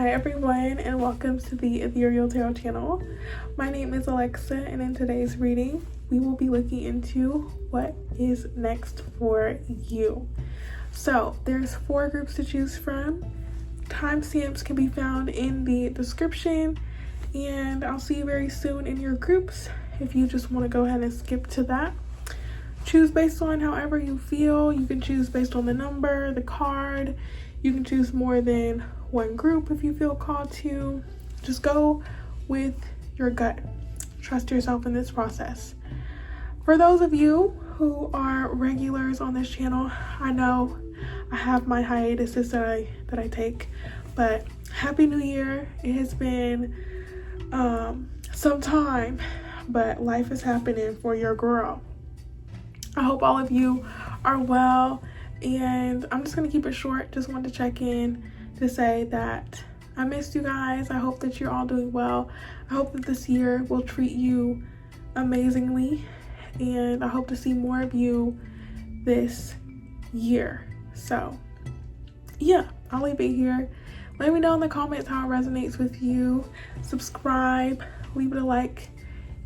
Hi everyone, and welcome to the Ethereal Tarot channel. My name is Alexa, and in today's reading we will be looking into what is next for you. So there's 4 groups to choose from. Timestamps can be found in the description, and I'll see you very soon in your groups if you just want to go ahead and skip to that. Choose based on however you feel. You can choose based on the number, the card. You can choose more than one group if you feel called to. Just go with your gut. Trust yourself in this process. For those of you who are regulars on this channel, I know I have my hiatuses that I take, but Happy New Year. It has been some time, but life is happening for your girl. I hope all of you are well, and I'm just gonna keep it short. Just wanted to check in to say that I missed you guys. I hope that you're all doing well. I hope that this year will treat you amazingly, and I hope to see more of you this year. So yeah, I'll leave it here. Let me know in the comments how it resonates with you. Subscribe, leave it a like,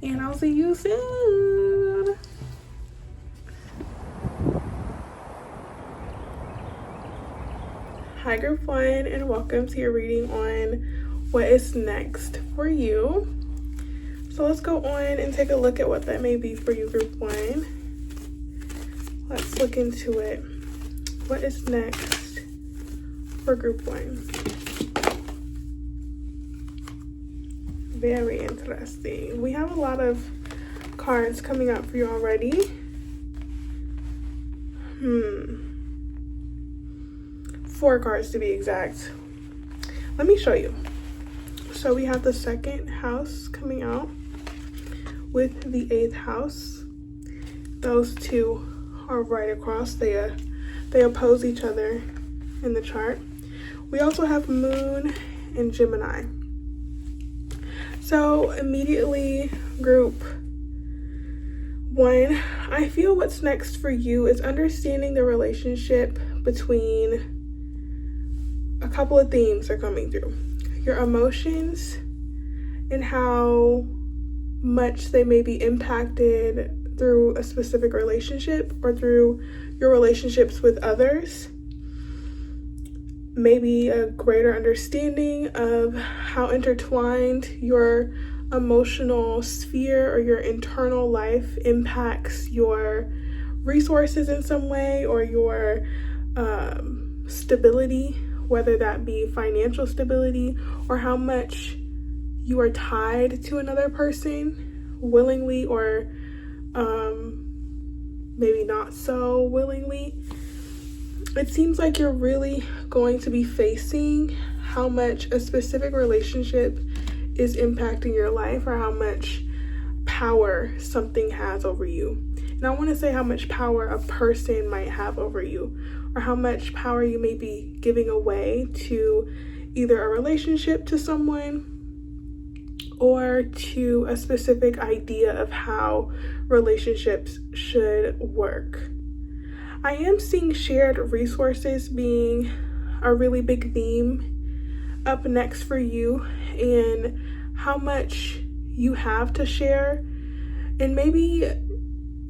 and I'll see you soon. Hi group 1, and welcome to your reading on what is next for you. So let's go on and take a look at what that may be for you, group 1. Let's look into it. What is next for group 1? Very interesting. We have a lot of cards coming out for you already. 4 cards to be exact. Let me show you. So we have the 2nd house coming out with the 8th house. Those two are right across. They oppose each other in the chart. We also have Moon and Gemini. So immediately, group 1, I feel what's next for you is understanding the relationship between a couple of themes are coming through. Your emotions and how much they may be impacted through a specific relationship or through your relationships with others. Maybe a greater understanding of how intertwined your emotional sphere or your internal life impacts your resources in some way, or your stability, whether that be financial stability, or how much you are tied to another person willingly or maybe not so willingly. It seems like you're really going to be facing how much a specific relationship is impacting your life, or how much power something has over you. And I want to say how much power a person might have over you, or how much power you may be giving away to either a relationship to someone or to a specific idea of how relationships should work. I am seeing shared resources being a really big theme up next for you, and how much you have to share, and maybe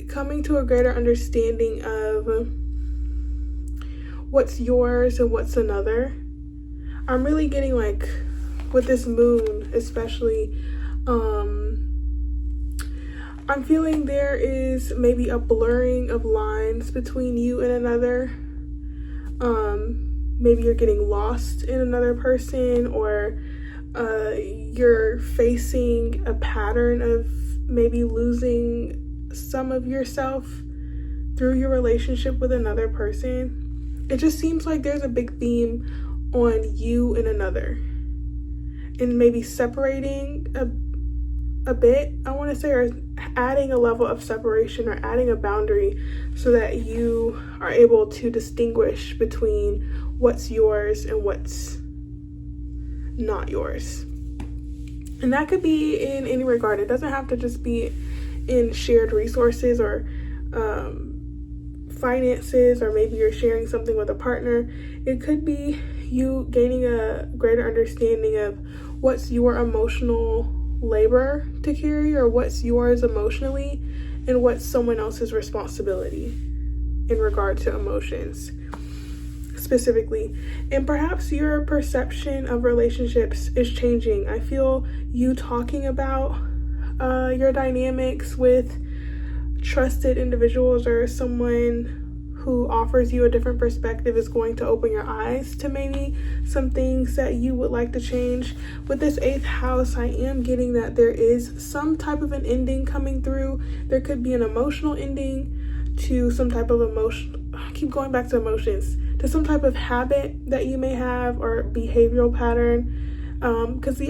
coming to a greater understanding of what's yours and what's another. I'm really getting, like, with this moon especially, I'm feeling there is maybe a blurring of lines between you and another. Maybe you're getting lost in another person, or you're facing a pattern of maybe losing some of yourself through your relationship with another person. It just seems like there's a big theme on you and another, and maybe separating a bit, I want to say, or adding a level of separation, or adding a boundary so that you are able to distinguish between what's yours and what's not yours. And that could be in any regard. It doesn't have to just be in shared resources or finances, or maybe you're sharing something with a partner. It could be you gaining a greater understanding of what's your emotional labor to carry, or what's yours emotionally, and what's someone else's responsibility in regard to emotions specifically. And perhaps your perception of relationships is changing. I feel you talking about your dynamics with trusted individuals or someone who offers you a different perspective is going to open your eyes to maybe some things that you would like to change. With this 8th house, I am getting that there is some type of an ending coming through. There could be an emotional ending to some type of emotion. I keep going back to emotions, to some type of habit that you may have or behavioral pattern. Because the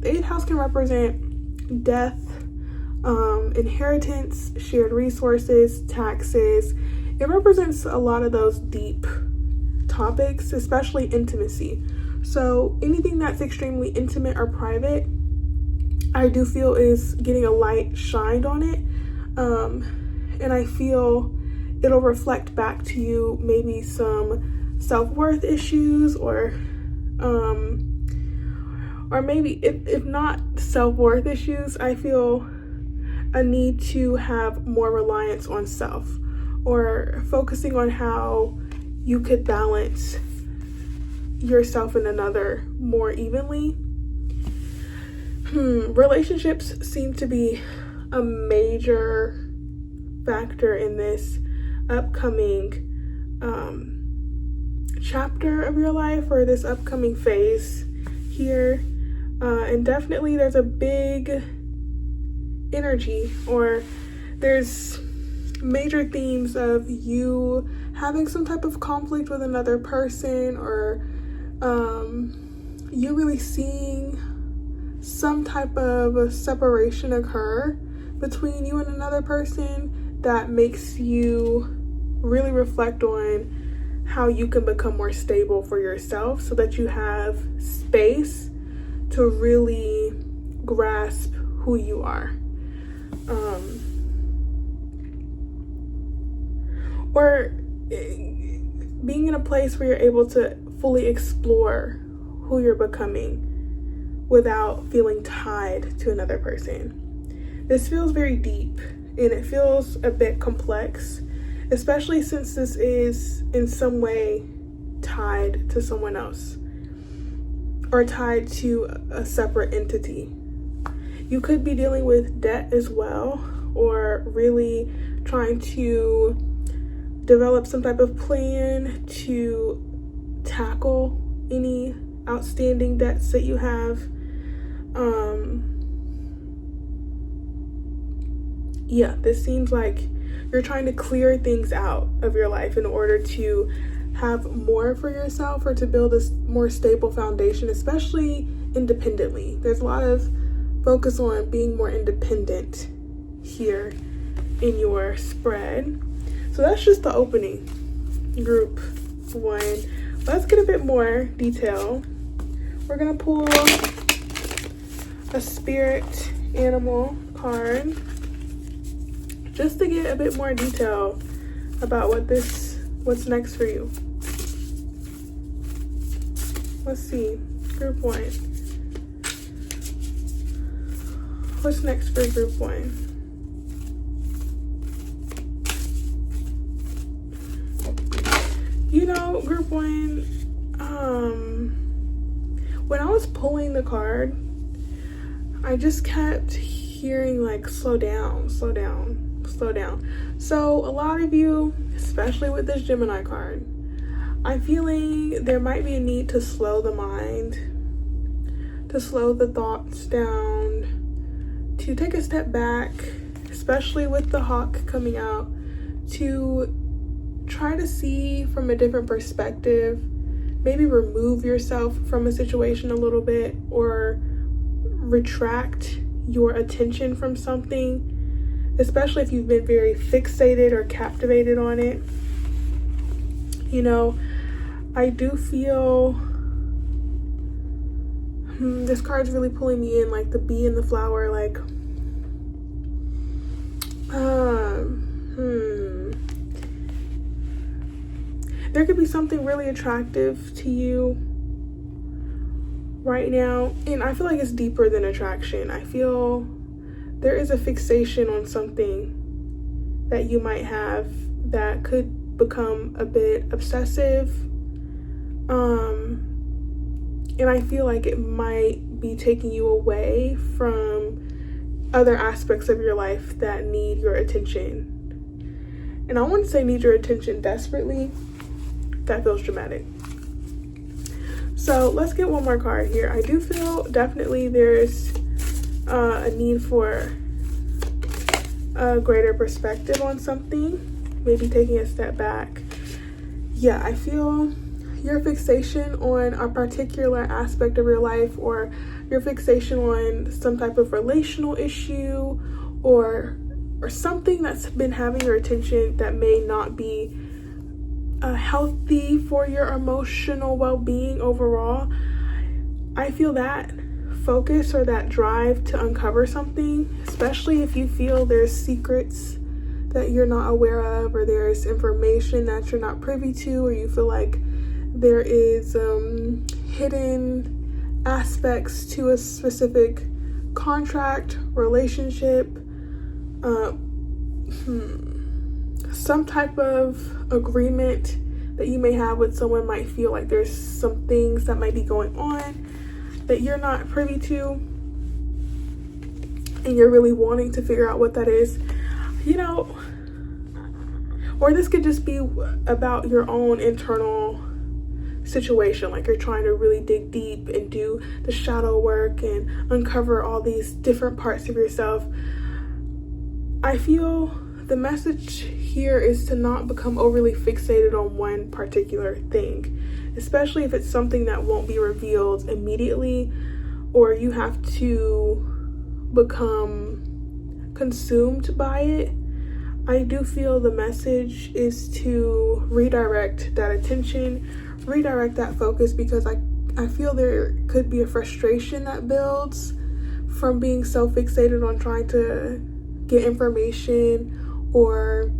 8th house can represent death, inheritance, shared resources, taxes. It represents a lot of those deep topics, especially intimacy. So anything that's extremely intimate or private, I do feel is getting a light shined on it. And I feel it'll reflect back to you maybe some self-worth issues, or maybe if not self-worth issues, I feel a need to have more reliance on self, or focusing on how you could balance yourself and another more evenly. Relationships seem to be a major factor in this upcoming chapter of your life, or this upcoming phase here. And definitely there's a big energy, or there's major themes of you having some type of conflict with another person, or you really seeing some type of separation occur between you and another person that makes you really reflect on how you can become more stable for yourself, so that you have space to really grasp who you are. Or being in a place where you're able to fully explore who you're becoming without feeling tied to another person. This feels very deep, and it feels a bit complex, especially since this is in some way tied to someone else, or tied to a separate entity. You could be dealing with debt as well, or really trying to develop some type of plan to tackle any outstanding debts that you have. This seems like you're trying to clear things out of your life in order to have more for yourself, or to build a more stable foundation, especially independently. There's a lot of focus on being more independent here in your spread. So that's just the opening, group 1. Let's get a bit more detail. We're gonna pull a spirit animal card just to get a bit more detail about what's next for you. Let's see, group 1. What's next for group 1? You know, group 1, when I was pulling the card, I just kept hearing like, slow down, slow down, slow down. So a lot of you, especially with this Gemini card, I'm feeling there might be a need to slow the mind, to slow the thoughts down, to take a step back, especially with the hawk coming out, to try to see from a different perspective, maybe remove yourself from a situation a little bit, or retract your attention from something, especially if you've been very fixated or captivated on it. You know, I do feel this card's really pulling me in, like the bee and the flower, like there could be something really attractive to you right now, and I feel like it's deeper than attraction. I feel there is a fixation on something that you might have that could become a bit obsessive, and I feel like it might be taking you away from other aspects of your life that need your attention. And I wouldn't say need your attention desperately. That feels dramatic. So let's get one more card here. I do feel definitely there's a need for a greater perspective on something, maybe taking a step back. Yeah, I feel your fixation on a particular aspect of your life, or your fixation on some type of relational issue, or something that's been having your attention that may not be healthy for your emotional well-being overall. I feel that focus or that drive to uncover something, especially if you feel there's secrets that you're not aware of, or there's information that you're not privy to, or you feel like there is hidden aspects to a specific contract, relationship, some type of agreement that you may have with someone. Might feel like there's some things that might be going on that you're not privy to, and you're really wanting to figure out what that is, you know. Or this could just be about your own internal situation, like you're trying to really dig deep and do the shadow work and uncover all these different parts of yourself. I feel the message here is to not become overly fixated on one particular thing, especially if it's something that won't be revealed immediately, or you have to become consumed by it. I do feel the message is to redirect that attention, redirect that focus, because I feel there could be a frustration that builds from being so fixated on trying to get information, or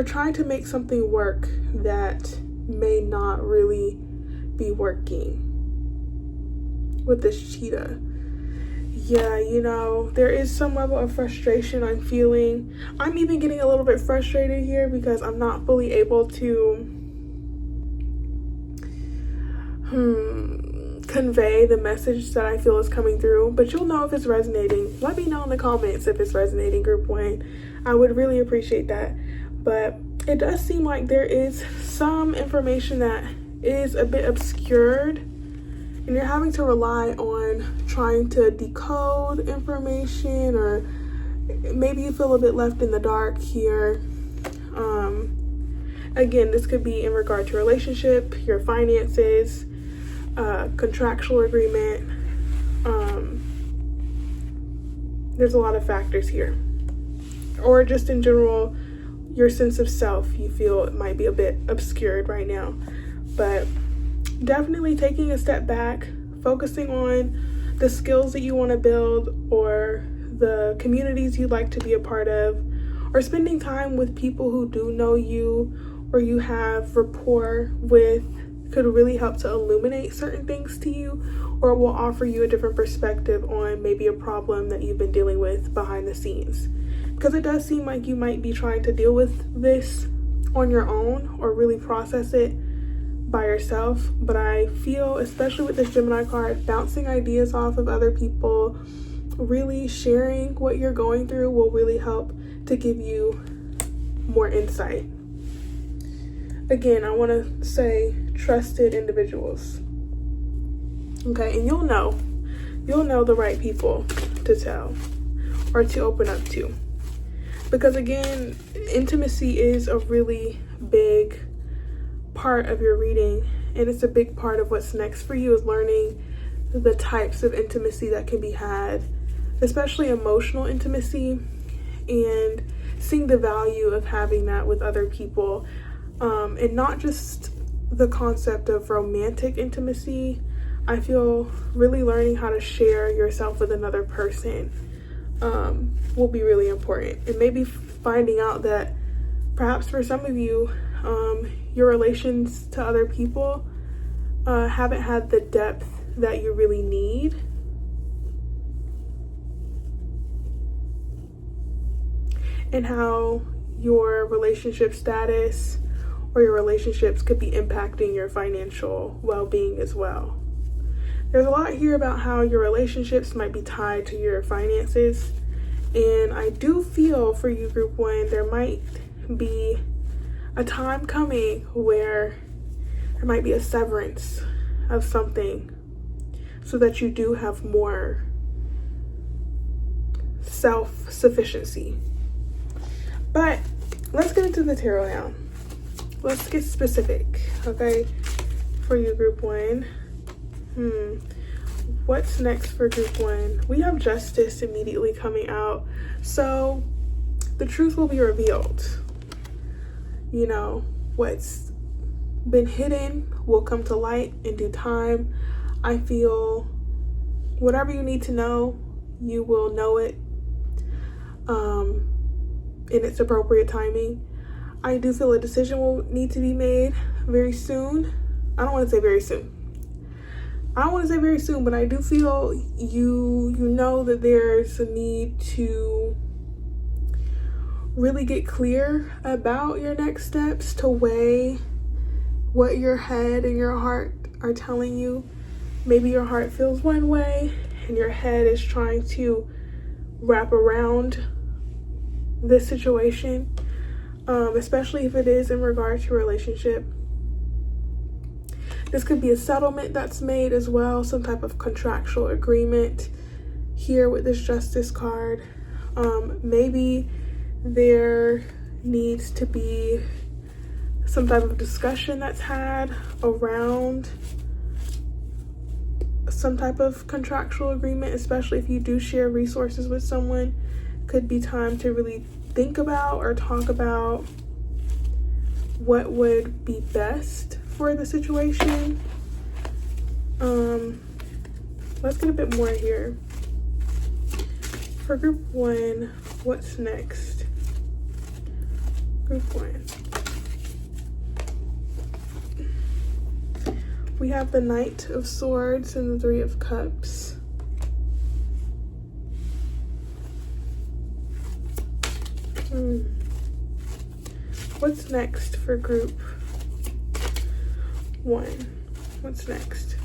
trying to make something work that may not really be working with this cheetah. Yeah, you know, there is some level of frustration I'm feeling. I'm even getting a little bit frustrated here because I'm not fully able to convey the message that I feel is coming through, but you'll know if it's resonating. Let me know in the comments if it's resonating, group 1. I would really appreciate that. But it does seem like there is some information that is a bit obscured, and you're having to rely on trying to decode information, or maybe you feel a bit left in the dark here. Again, this could be in regard to relationship, your finances, contractual agreement. There's a lot of factors here, or just in general, your sense of self. You feel it might be a bit obscured right now, but definitely taking a step back, focusing on the skills that you want to build, or the communities you'd like to be a part of, or spending time with people who do know you or you have rapport with, could really help to illuminate certain things to you, or will offer you a different perspective on maybe a problem that you've been dealing with behind the scenes. Because it does seem like you might be trying to deal with this on your own, or really process it by yourself. But I feel, especially with this Gemini card, bouncing ideas off of other people, really sharing what you're going through, will really help to give you more insight. Again, I want to say trusted individuals. Okay, and you'll know the right people to tell or to open up to. Because again, intimacy is a really big part of your reading, and it's a big part of what's next for you, is learning the types of intimacy that can be had, especially emotional intimacy, and seeing the value of having that with other people, and not just the concept of romantic intimacy. I feel really learning how to share yourself with another person, will be really important. And maybe finding out that perhaps for some of you, your relations to other people haven't had the depth that you really need. And how your relationship status or your relationships could be impacting your financial well-being as well. There's a lot here about how your relationships might be tied to your finances. And I do feel for you, Group 1, there might be a time coming where there might be a severance of something so that you do have more self-sufficiency. But let's get into the tarot now. Let's get specific, okay, for you, Group 1. What's next for Group 1? We have Justice immediately coming out. So the truth will be revealed. You know, what's been hidden will come to light in due time. I feel whatever you need to know, you will know it in its appropriate timing. I do feel a decision will need to be made very soon. I don't want to say very soon. But I do feel you know that there's a need to really get clear about your next steps, to weigh what your head and your heart are telling you. Maybe your heart feels one way and your head is trying to wrap around this situation, especially if it is in regard to a relationship. This could be a settlement that's made as well, some type of contractual agreement here with this Justice card. Maybe there needs to be some type of discussion that's had around some type of contractual agreement, especially if you do share resources with someone. Could be time to really think about or talk about what would be best for the situation. Let's get a bit more here. For Group 1, what's next? Group 1. We have the Knight of Swords and the Three of Cups. What's next for Group 1? What's next?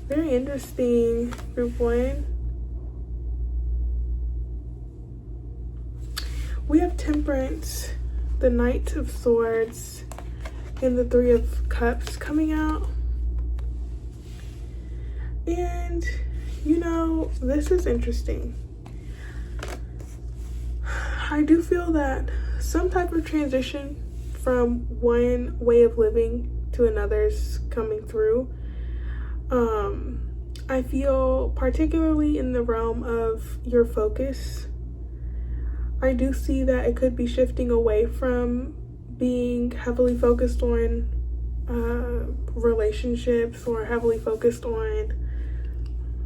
Very interesting, Group 1. We have Temperance, the Knight of Swords, and the Three of Cups coming out. And, you know, this is interesting. I do feel that some type of transition from one way of living to another's coming through. I feel particularly in the realm of your focus, I do see that it could be shifting away from being heavily focused on relationships or heavily focused on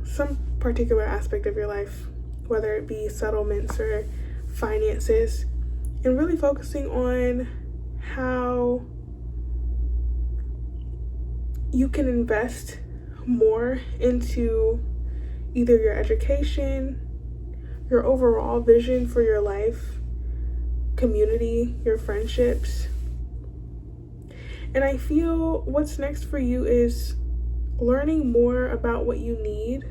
some particular aspect of your life, whether it be settlements or finances, and really focusing on how you can invest more into either your education, your overall vision for your life, community, your friendships. And I feel what's next for you is learning more about what you need,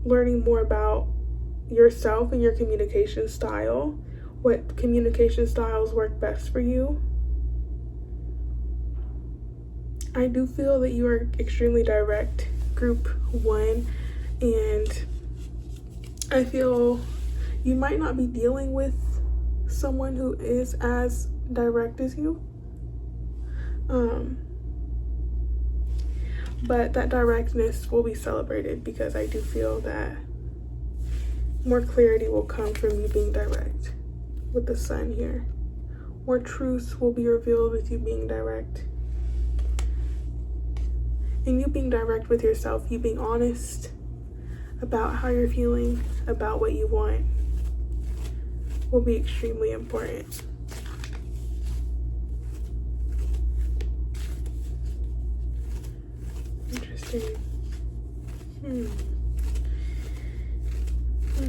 learning more about yourself and your communication style, what communication styles work best for you. I do feel that you are extremely direct, Group 1, and I feel you might not be dealing with someone who is as direct as you. But that directness will be celebrated because I do feel that more clarity will come from you being direct with the Sun here. More truth will be revealed with you being direct. And you being direct with yourself, you being honest about how you're feeling, about what you want, will be extremely important. Interesting.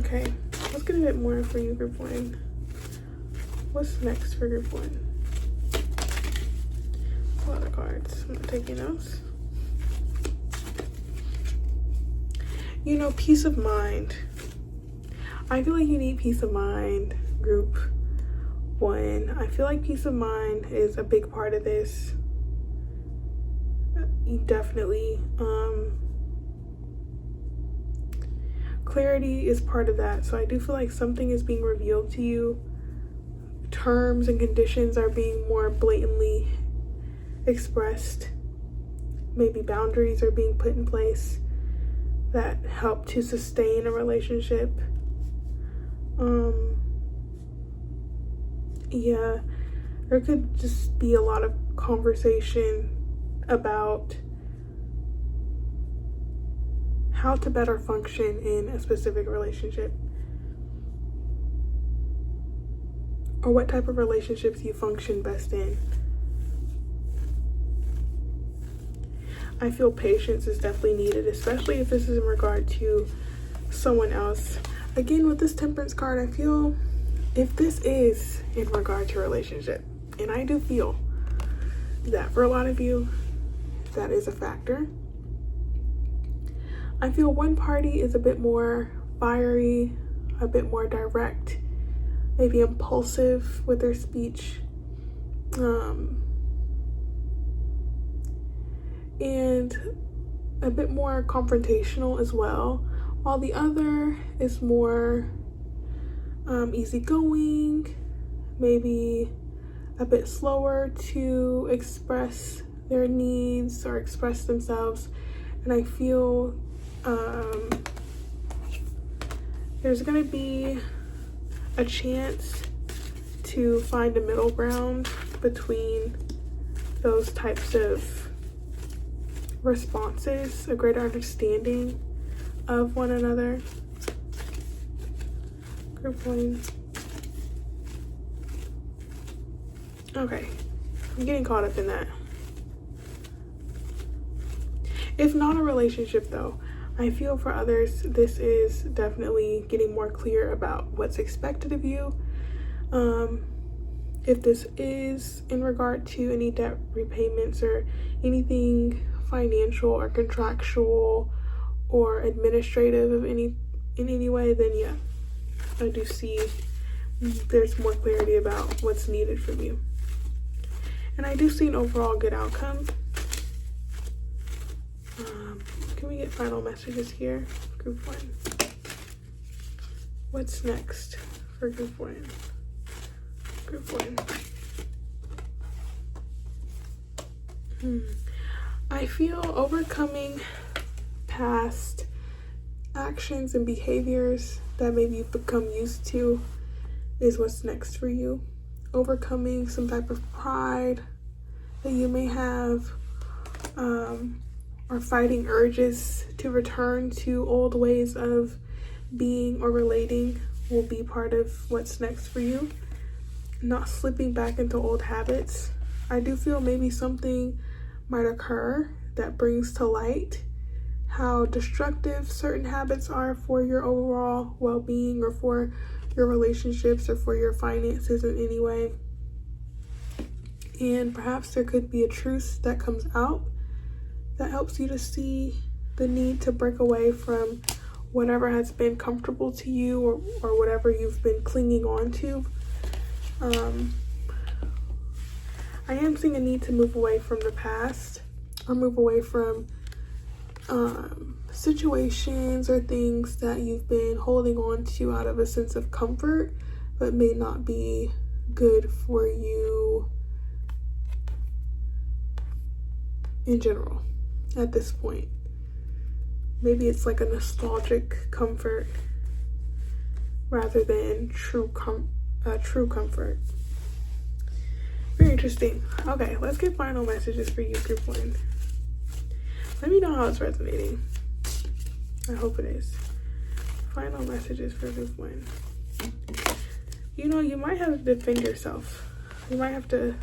Okay, let's get a bit more for you, group 1. What's next for group 1? A lot of cards. I'm not taking notes. You know, peace of mind. I feel like you need peace of mind, group 1. I feel like peace of mind is a big part of this. You definitely, clarity is part of that. So I do feel like something is being revealed to you. Terms and conditions are being more blatantly expressed. Maybe boundaries are being put in place that help to sustain a relationship. Yeah, there could just be a lot of conversation about how to better function in a specific relationship, or what type of relationships you function best in. I feel patience is definitely needed, especially if this is in regard to someone else. Again, with this Temperance card, I feel if this is in regard to a relationship, and I do feel that for a lot of you, that is a factor. I feel one party is a bit more fiery, a bit more direct, maybe impulsive with their speech, and a bit more confrontational as well, while the other is more easygoing, maybe a bit slower to express their needs or express themselves. And I feel there's gonna be a chance to find a middle ground between those types of responses, a greater understanding of one another. Group 1. Okay, I'm getting caught up in that. If not a relationship though, I feel for others, this is definitely getting more clear about what's expected of you. If this is in regard to any debt repayments or anything financial or contractual or administrative of in any way, then yeah, I do see there's more clarity about what's needed from you. And I do see an overall good outcome. Can we get final messages here? Group 1. What's next for group 1? Group 1. I feel overcoming past actions and behaviors that maybe you've become used to is what's next for you. Overcoming some type of pride that you may have, or fighting urges to return to old ways of being or relating will be part of what's next for you. Not slipping back into old habits. I do feel maybe something might occur that brings to light how destructive certain habits are for your overall well-being, or for your relationships, or for your finances in any way. And perhaps there could be a truth that comes out that helps you to see the need to break away from whatever has been comfortable to you, or whatever you've been clinging on to. I am seeing a need to move away from the past, or move away from situations or things that you've been holding on to out of a sense of comfort, but may not be good for you in general at this point. Maybe it's like a nostalgic comfort rather than true comfort. Very interesting. Okay, let's get final messages for you, group 1. Let me know how it's resonating. I hope it is. Final messages for group 1. You know, you might have to defend yourself. You might have to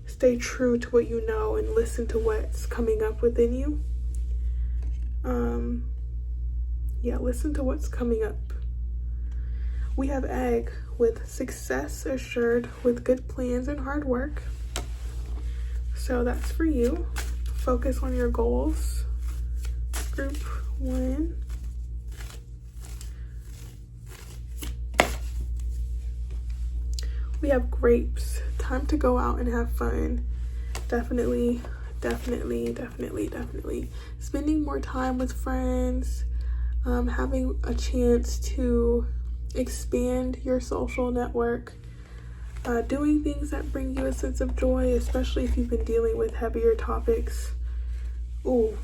stay true to what you know and listen to what's coming up within you. Yeah, listen to what's coming up. We have egg with success assured with good plans and hard work. So that's for you. Focus on your goals. Group 1. We have grapes. Time to go out and have fun. Definitely spending more time with friends, having a chance to expand your social network, doing things that bring you a sense of joy, especially if you've been dealing with heavier topics. Ooh,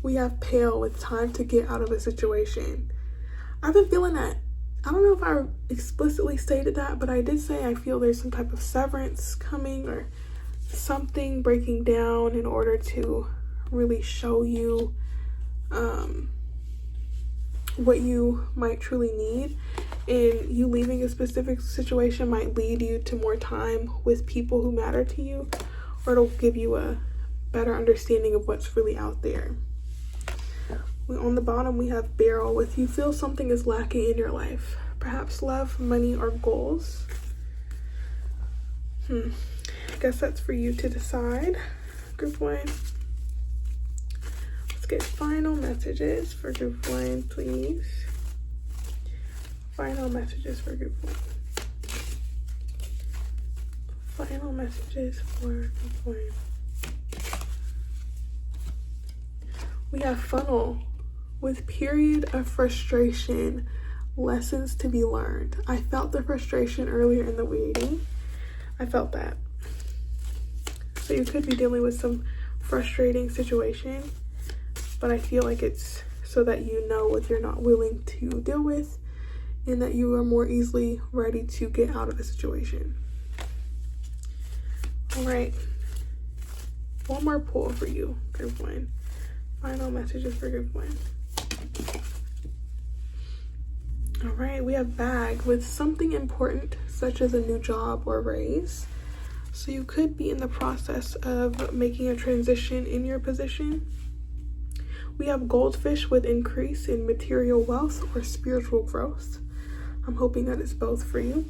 we have pale with time to get out of a situation. I've been feeling that. I don't know if I explicitly stated that, but I did say I feel there's some type of severance coming or something breaking down in order to really show you what you might truly need. And you leaving a specific situation might lead you to more time with people who matter to you, or it'll give you a better understanding of what's really out there. On the bottom, we have barrel with you feel something is lacking in your life. Perhaps love, money, or goals. I guess that's for you to decide. Group 1. Let's get final messages for group 1, please. Final messages for group 1. Final messages for group 1. We have funnel with period of frustration, lessons to be learned. I felt the frustration earlier in the reading. I felt that. So you could be dealing with some frustrating situation, but I feel like it's so that you know what you're not willing to deal with and that you are more easily ready to get out of the situation. All right. One more pull for you, group 1. Final messages for group 1. All right, we have bag with something important, such as a new job or raise. So you could be in the process of making a transition in your position. We have goldfish with increase in material wealth or spiritual growth. I'm hoping that it's both for you.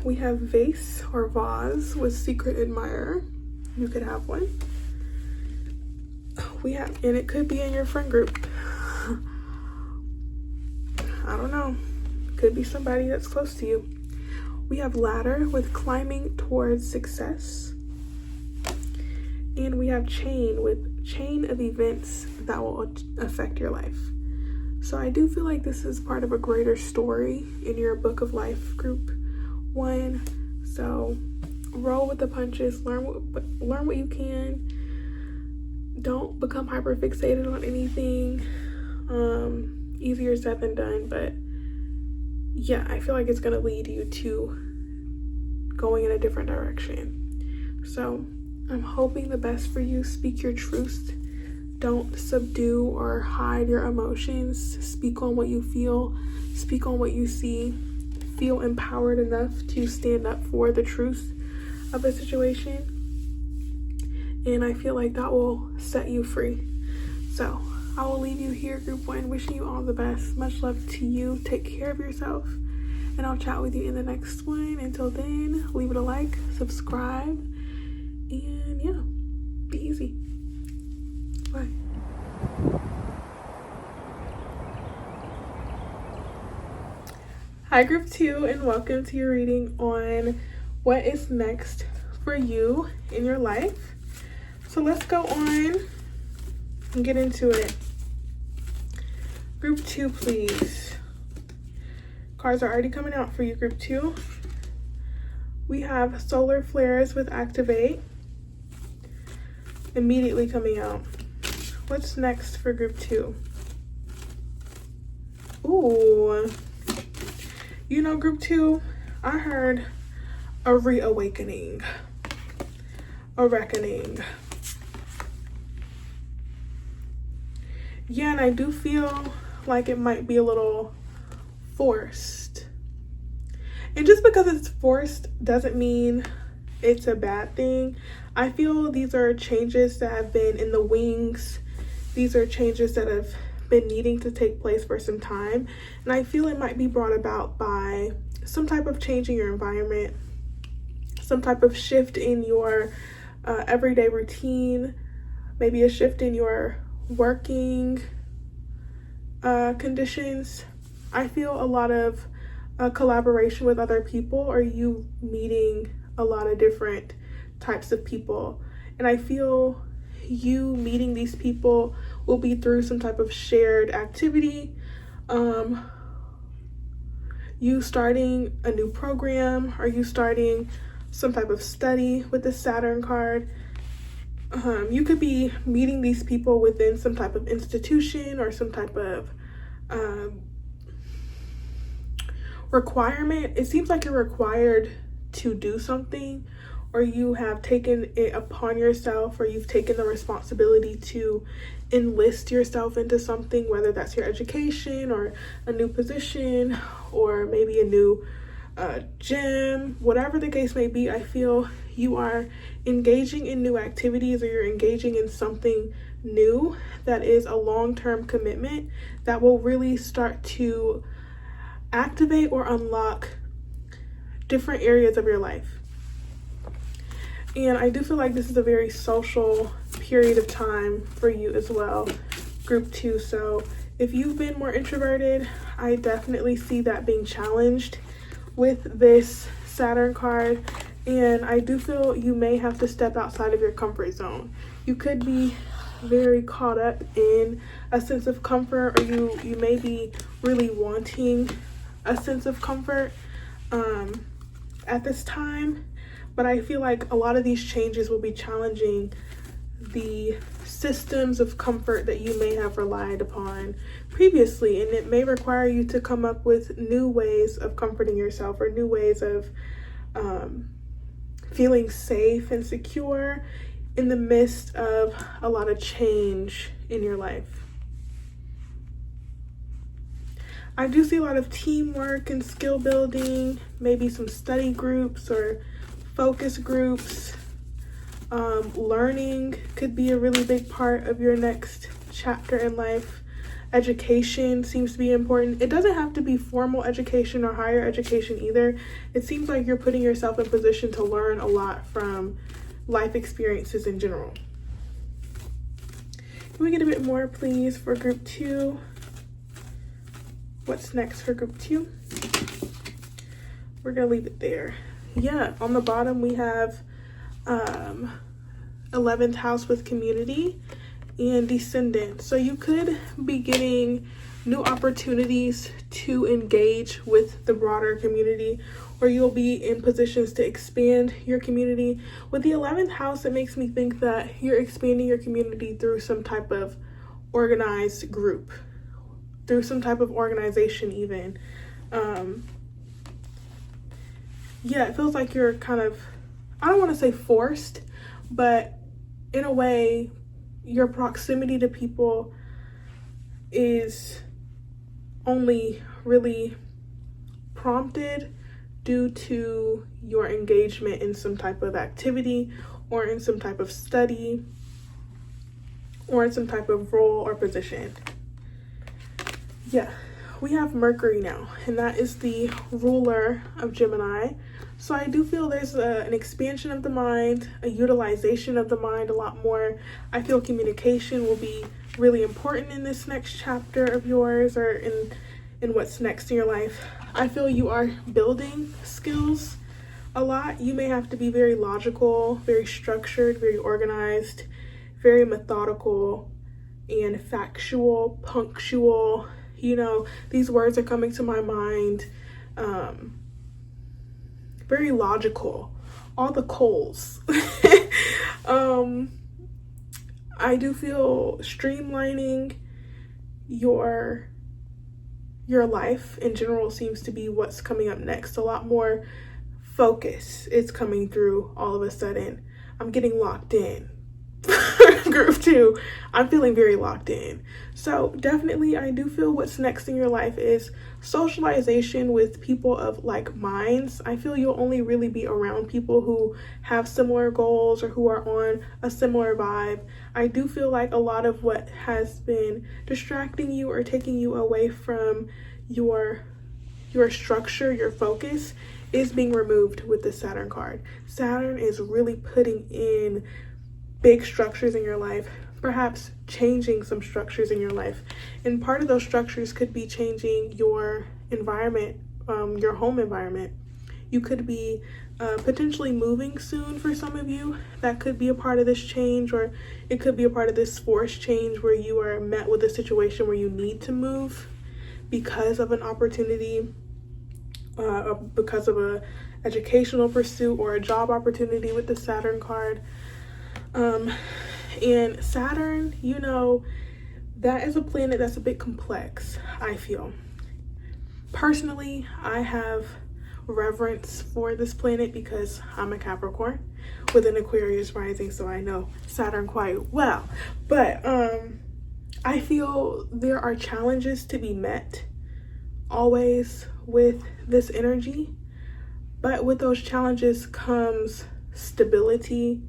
We have vase or vase with secret admirer. You could have one. And it could be in your friend group. I don't know. Could be somebody that's close to you. We have ladder with climbing towards success. And we have chain with chain of events that will affect your life. So I do feel like this is part of a greater story in your book of life, group 1. So roll with the punches, learn what you can. Don't become hyper fixated on anything. Easier said than done, but yeah, I feel like it's gonna lead you to going in a different direction. So I'm hoping the best for you. Speak your truth. Don't subdue or hide your emotions. Speak on what you feel. Speak on what you see. Feel empowered enough to stand up for the truth of a situation. And I feel like that will set you free. So I will leave you here, group 1. Wishing you all the best. Much love to you. Take care of yourself. And I'll chat with you in the next one. Until then, leave it a like, subscribe, and yeah, be easy. Bye. Hi, group 2, and welcome to your reading on what is next for you in your life. So let's go on and get into it. Group 2, please. Cards are already coming out for you, group 2. We have solar flares with activate immediately coming out. What's next for group 2? Ooh. You know, group 2, I heard a reawakening, a reckoning. Yeah, and I do feel like it might be a little forced. And just because it's forced doesn't mean it's a bad thing. I feel these are changes that have been in the wings. These are changes that have been needing to take place for some time. And I feel it might be brought about by some type of change in your environment, some type of shift in your everyday routine, maybe a shift in your working conditions. I feel a lot of collaboration with other people, or you meeting a lot of different types of people. And I feel you meeting these people will be through some type of shared activity, you starting a new program, or you starting some type of study with the Saturn card. You could be meeting these people within some type of institution or some type of requirement. It seems like you're required to do something, or you have taken it upon yourself, or you've taken the responsibility to enlist yourself into something, whether that's your education or a new position or maybe a new gym, whatever the case may be. I feel you are engaging in new activities, or you're engaging in something new that is a long-term commitment that will really start to activate or unlock different areas of your life. And I do feel like this is a very social period of time for you as well, group 2. So if you've been more introverted, I definitely see that being challenged with this Saturn card. And I do feel you may have to step outside of your comfort zone. You could be very caught up in a sense of comfort, or you may be really wanting a sense of comfort at this time. But I feel like a lot of these changes will be challenging the systems of comfort that you may have relied upon previously, and it may require you to come up with new ways of comforting yourself, or new ways of feeling safe and secure in the midst of a lot of change in your life. I do see a lot of teamwork and skill building, maybe some study groups or focus groups. Learning could be a really big part of your next chapter in life. Education seems to be important. It doesn't have to be formal education or higher education either. It seems like you're putting yourself in position to learn a lot from life experiences in general. Can we get a bit more, please, for group 2? What's next for group 2? We're gonna leave it there. Yeah, on the bottom we have 11th house with community and descendant. So you could be getting new opportunities to engage with the broader community, or you'll be in positions to expand your community. With the 11th house, it makes me think that you're expanding your community through some type of organized group, through some type of organization even. Yeah, it feels like you're kind of, I don't want to say forced, but in a way, your proximity to people is only really prompted due to your engagement in some type of activity, or in some type of study, or in some type of role or position. Yeah, we have Mercury now, and that is the ruler of Gemini. So I do feel there's an expansion of the mind, a utilization of the mind a lot more. I feel communication will be really important in this next chapter of yours, or in what's next in your life. I feel you are building skills a lot. You may have to be very logical, very structured, very organized, very methodical, and factual, punctual. You know, these words are coming to my mind. Very logical, all the coals. I do feel streamlining your life in general seems to be what's coming up next. A lot more focus is coming through all of a sudden. I'm getting locked in. Group 2, I'm feeling very locked in. So definitely, I do feel what's next in your life is socialization with people of like minds. I feel you'll only really be around people who have similar goals or who are on a similar vibe. I do feel like a lot of what has been distracting you or taking you away from your structure, your focus, is being removed with the Saturn card. Saturn is really putting in big structures in your life, perhaps changing some structures in your life. And part of those structures could be changing your environment, your home environment. You could be potentially moving soon for some of you. That could be a part of this change, or it could be a part of this forced change where you are met with a situation where you need to move because of an opportunity, because of a educational pursuit or a job opportunity with the Saturn card. And Saturn, you know, that is a planet that's a bit complex, I feel. Personally, I have reverence for this planet because I'm a Capricorn with an Aquarius rising, so I know Saturn quite well. But I feel there are challenges to be met always with this energy, but with those challenges comes stability,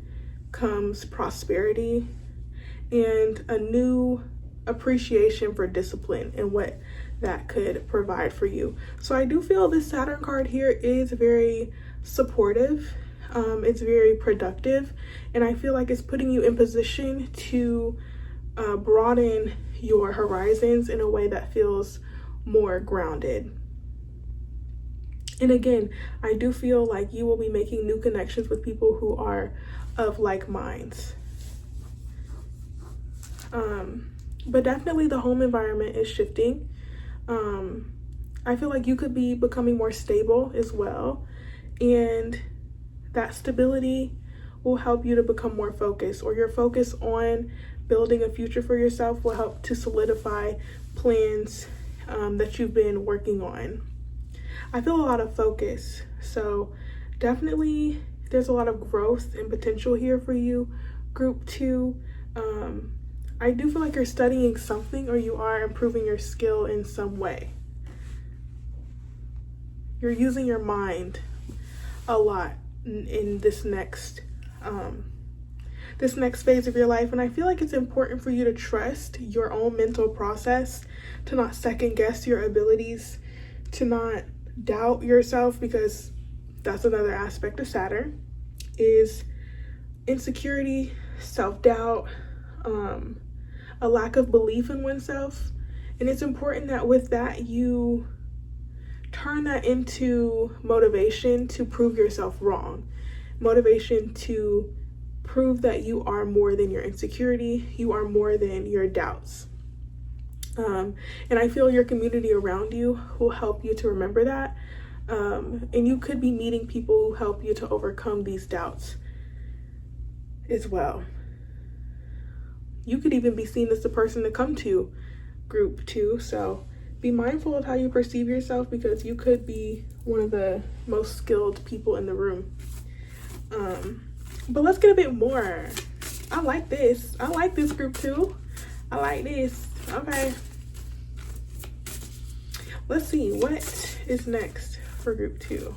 comes prosperity, and a new appreciation for discipline and what that could provide for you. So I do feel this Saturn card here is very supportive. It's very productive, and I feel like it's putting you in position to broaden your horizons in a way that feels more grounded. And again, I do feel like you will be making new connections with people who are of like minds. But definitely the home environment is shifting. I feel like you could be becoming more stable as well. And that stability will help you to become more focused, or your focus on building a future for yourself will help to solidify plans that you've been working on. I feel a lot of focus, so definitely there's a lot of growth and potential here for you, Group 2. I do feel like you're studying something, or you are improving your skill in some way. You're using your mind a lot in this next phase of your life, and I feel like it's important for you to trust your own mental process, to not second guess your abilities, to not doubt yourself, because that's another aspect of Saturn, is insecurity, self-doubt, a lack of belief in oneself. And it's important that with that you turn that into motivation to prove yourself wrong, motivation to prove that you are more than your insecurity, you are more than your doubts. And I feel your community around you will help you to remember that. And you could be meeting people who help you to overcome these doubts as well. You could even be seen as the person to come to, Group 2. So be mindful of how you perceive yourself, because you could be one of the most skilled people in the room. But let's get a bit more. I like this. I like this, Group 2. I like this. Okay. Let's see what is next for Group 2.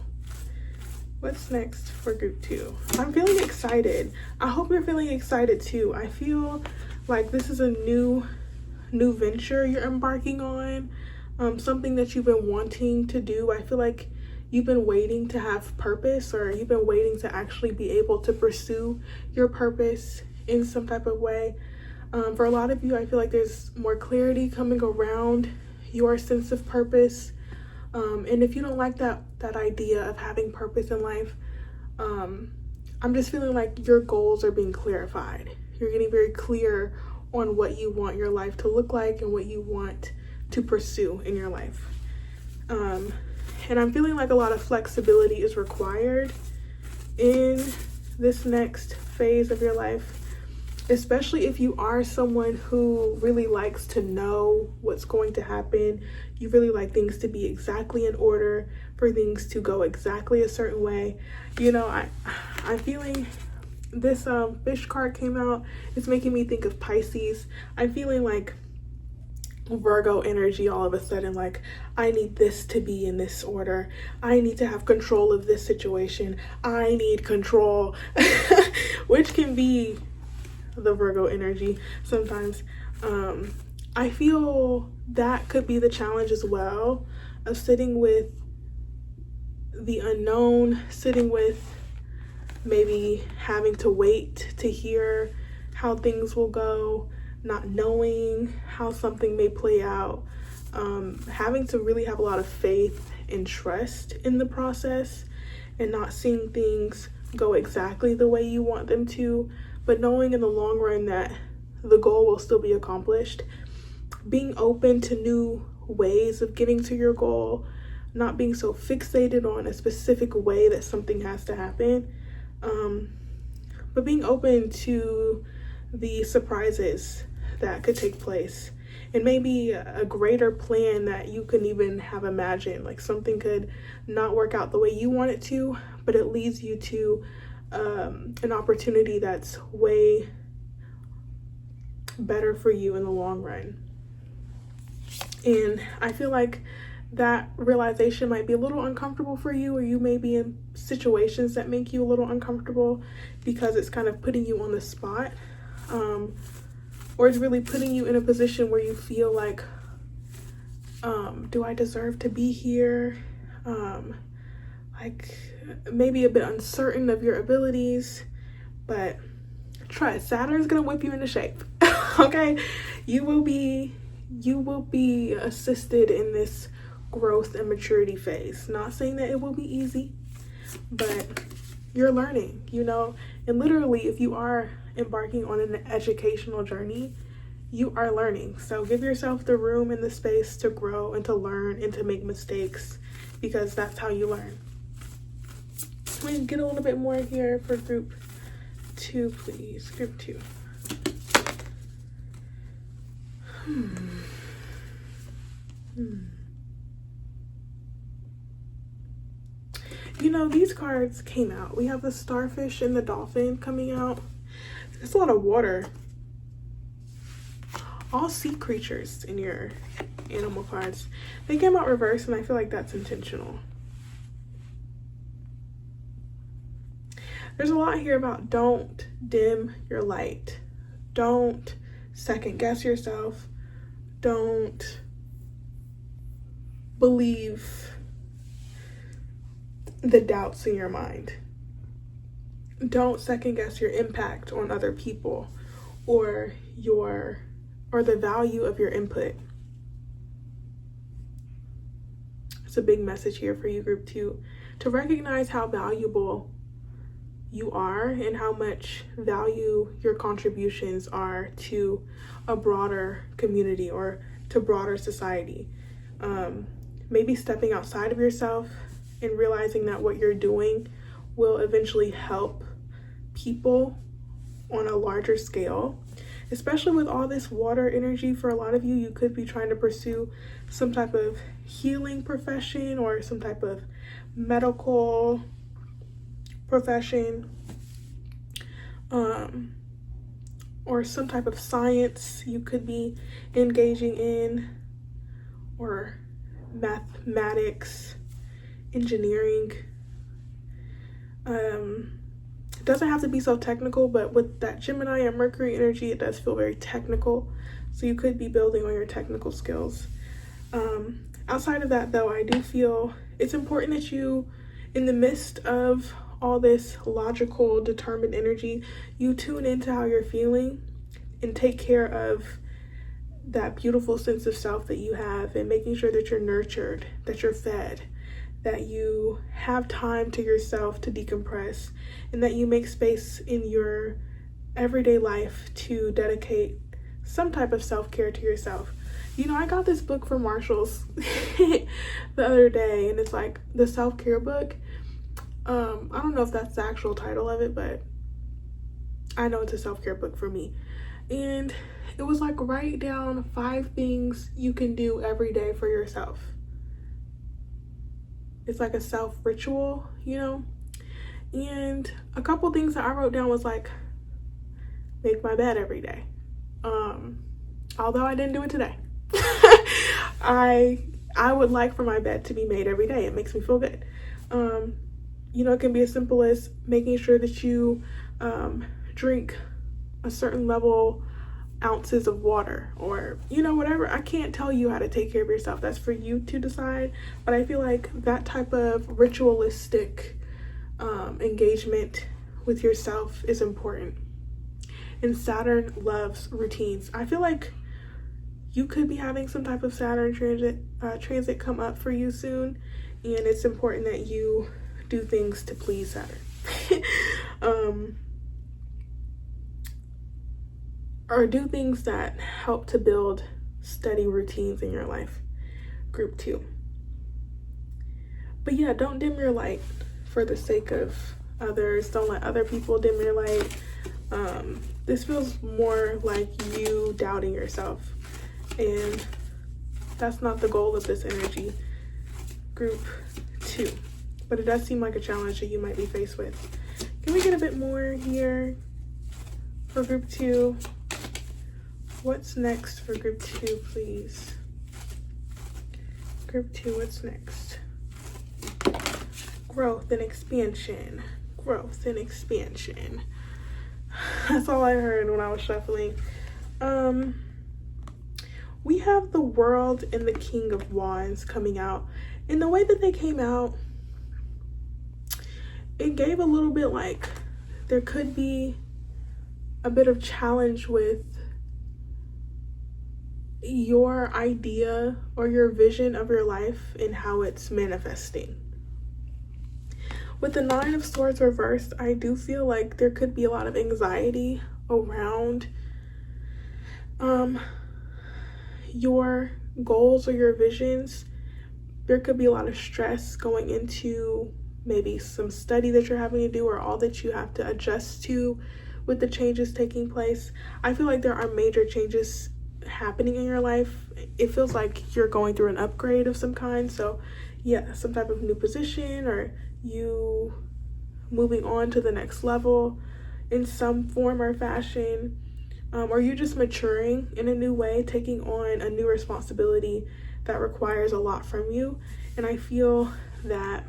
What's next for Group 2? I'm feeling excited. I hope you're feeling excited too. I feel like this is a new venture you're embarking on, something that you've been wanting to do. I feel like you've been waiting to have purpose, or you've been waiting to actually be able to pursue your purpose in some type of way. For a lot of you, I feel like there's more clarity coming around your sense of purpose. And if you don't like that idea of having purpose in life, I'm just feeling like your goals are being clarified. You're getting very clear on what you want your life to look like and what you want to pursue in your life. And I'm feeling like a lot of flexibility is required in this next phase of your life, especially if you are someone who really likes to know what's going to happen. You really like things to be exactly in order, for things to go exactly a certain way. You know, I'm feeling this fish card came out. It's making me think of Pisces. I'm feeling like Virgo energy all of a sudden, like I need this to be in this order, I need to have control of this situation, I need control which can be the Virgo energy sometimes. I feel that could be the challenge as well, of sitting with the unknown, sitting with maybe having to wait to hear how things will go, not knowing how something may play out, having to really have a lot of faith and trust in the process, and not seeing things go exactly the way you want them to, but knowing in the long run that the goal will still be accomplished. Being open to new ways of getting to your goal, not being so fixated on a specific way that something has to happen, but being open to the surprises that could take place, and maybe a greater plan that you couldn't even have imagined. Like something could not work out the way you want it to, but it leads you to an opportunity that's way better for you in the long run. And I feel like that realization might be a little uncomfortable for you, or you may be in situations that make you a little uncomfortable because it's kind of putting you on the spot, or it's really putting you in a position where you feel like, do I deserve to be here? Like maybe a bit uncertain of your abilities, but trust, Saturn's gonna whip you into shape. Okay, you will be assisted in this growth and maturity phase. Not saying that it will be easy, but you're learning, you know. And literally, if you are embarking on an educational journey, you are learning. So give yourself the room and the space to grow and to learn and to make mistakes, because that's how you learn. Let me get a little bit more here for group 2, please. Group 2. You know, these cards came out. We have the starfish and the dolphin coming out. There's a lot of water. All sea creatures in your animal cards. They came out reversed, and I feel like that's intentional. There's a lot here about don't dim your light. Don't second guess yourself. Don't believe the doubts in your mind. Don't second guess your impact on other people, or the value of your input. It's a big message here for you, group 2, to recognize how valuable you are and how much value your contributions are to a broader community or to broader society. Maybe stepping outside of yourself and realizing that what you're doing will eventually help people on a larger scale. Especially with all this water energy, for a lot of you, you could be trying to pursue some type of healing profession or some type of medical profession, or some type of science you could be engaging in, or mathematics, engineering. It doesn't have to be so technical, but with that Gemini and Mercury energy, it does feel very technical. So you could be building on your technical skills. Outside of that, though, I do feel it's important that you, in the midst of all this logical, determined energy, you tune into how you're feeling and take care of that beautiful sense of self that you have, and making sure that you're nurtured, that you're fed, that you have time to yourself to decompress, and that you make space in your everyday life to dedicate some type of self-care to yourself. You know, I got this book from Marshall's the other day, and it's like the self-care book. I don't know if that's the actual title of it, but I know it's a self-care book for me. And it was like, write down 5 things you can do every day for yourself. It's like a self ritual, you know? And a couple things that I wrote down was like, make my bed every day. Although I didn't do it today. I would like for my bed to be made every day. It makes me feel good. You know, it can be as simple as making sure that you drink a certain level ounces of water, or, you know, whatever. I can't tell you how to take care of yourself. That's for you to decide. But I feel like that type of ritualistic engagement with yourself is important. And Saturn loves routines. I feel like you could be having some type of Saturn transit come up for you soon, and it's important that you do things to please Saturn. Or do things that help to build steady routines in your life. Group 2. But yeah, don't dim your light for the sake of others. Don't let other people dim your light. This feels more like you doubting yourself, and that's not the goal of this energy. Group 2. But it does seem like a challenge that you might be faced with. Can we get a bit more here for group 2? What's next for group 2, please? Group 2, what's next? Growth and expansion. Growth and expansion. That's all I heard when I was shuffling. We have the World and the King of Wands coming out. And the way that they came out, it gave a little bit like there could be a bit of challenge with your idea or your vision of your life and how it's manifesting. With the 9 of Swords reversed, I do feel like there could be a lot of anxiety around your goals or your visions. There could be a lot of stress going into maybe some study that you're having to do, or all that you have to adjust to with the changes taking place. I feel like there are major changes happening in your life. It feels like you're going through an upgrade of some kind. So yeah, some type of new position, or you moving on to the next level in some form or fashion, or you just maturing in a new way, taking on a new responsibility that requires a lot from you. And I feel that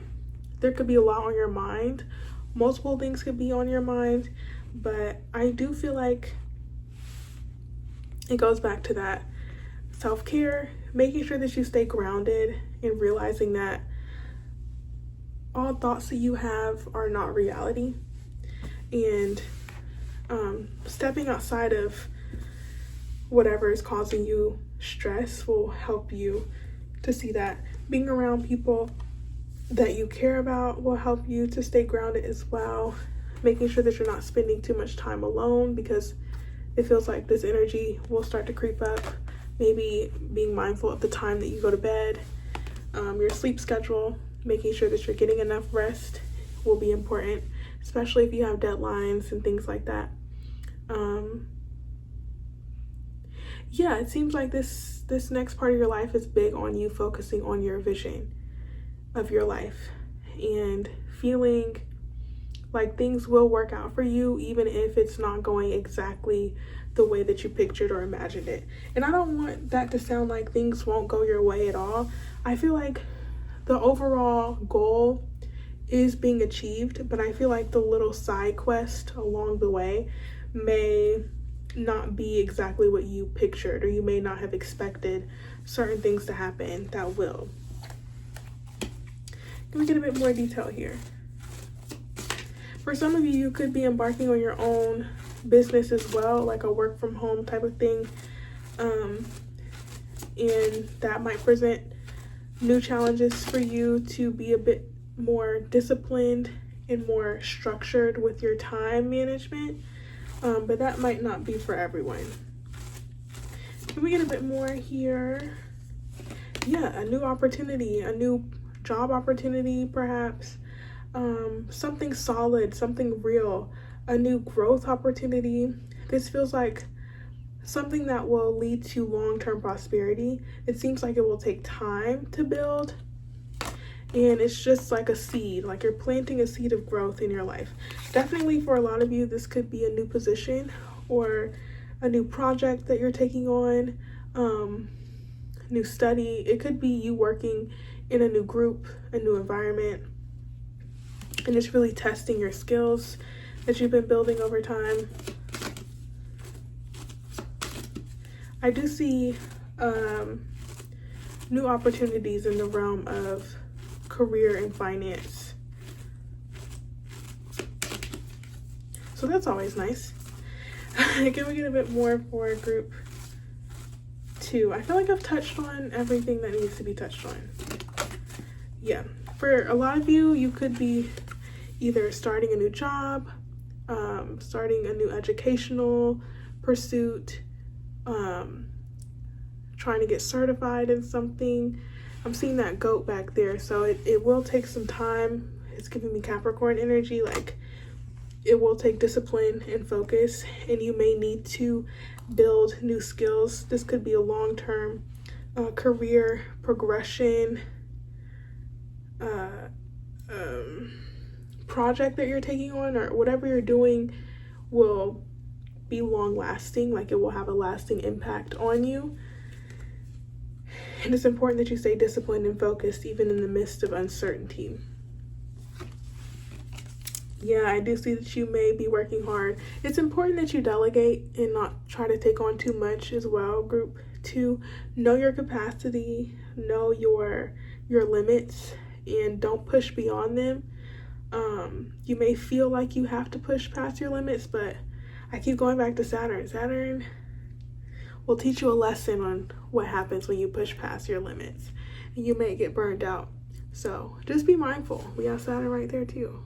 there could be a lot on your mind. Multiple things could be on your mind, but I do feel like it goes back to that self-care, making sure that you stay grounded, and realizing that all thoughts that you have are not reality. And stepping outside of whatever is causing you stress will help you to see that. Being around people that you care about will help you to stay grounded as well. Making sure that you're not spending too much time alone, because it feels like this energy will start to creep up. Maybe being mindful of the time that you go to bed, your sleep schedule, making sure that you're getting enough rest will be important, especially if you have deadlines and things like that. Yeah, it seems like this next part of your life is big on you focusing on your vision of your life and feeling like things will work out for you, even if it's not going exactly the way that you pictured or imagined it. And I don't want that to sound like things won't go your way at all. I feel like the overall goal is being achieved, but I feel like the little side quest along the way may not be exactly what you pictured, or you may not have expected certain things to happen that will. Can we get a bit more detail here? For some of you, you could be embarking on your own business as well, like a work from home type of thing. And that might present new challenges for you to be a bit more disciplined and more structured with your time management. But that might not be for everyone. Can we get a bit more here? Yeah, a new opportunity, a new job opportunity perhaps. Something solid, something real, a new growth opportunity. This feels like something that will lead to long-term prosperity. It seems like it will take time to build. And it's just like a seed, like you're planting a seed of growth in your life. Definitely for a lot of you, this could be a new position or a new project that you're taking on, new study. It could be you working in a new group, a new environment, and it's really testing your skills that you've been building over time. I do see new opportunities in the realm of career and finance. So that's always nice. Can we get a bit more for group 2? I feel like I've touched on everything that needs to be touched on. Yeah, for a lot of you, you could be either starting a new job, starting a new educational pursuit, trying to get certified in something. I'm seeing that goat back there, so it will take some time. It's giving me Capricorn energy, like it will take discipline and focus, and you may need to build new skills. This could be a long-term career progression project that you're taking on, or whatever you're doing will be long-lasting, like it will have a lasting impact on you. And it's important that you stay disciplined and focused even in the midst of uncertainty. Yeah, I do see that you may be working hard. It's important that you delegate and not try to take on too much as well. Group 2, know your capacity, know your limits, and don't push beyond them. You may feel like you have to push past your limits, but I keep going back to Saturn. Saturn will teach you a lesson on what happens when you push past your limits, and you may get burned out. So just be mindful. We have Saturn right there too.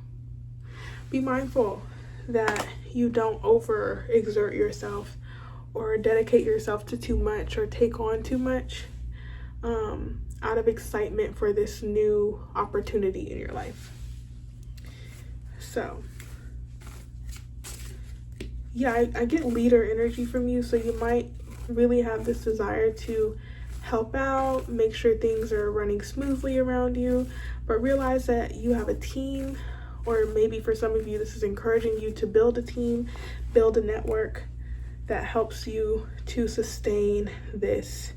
Be mindful that you don't overexert yourself or dedicate yourself to too much or take on too much out of excitement for this new opportunity in your life. So yeah, I get leader energy from you, so you might really have this desire to help out, make sure things are running smoothly around you, but realize that you have a team, or maybe for some of you, this is encouraging you to build a team, build a network that helps you to sustain this,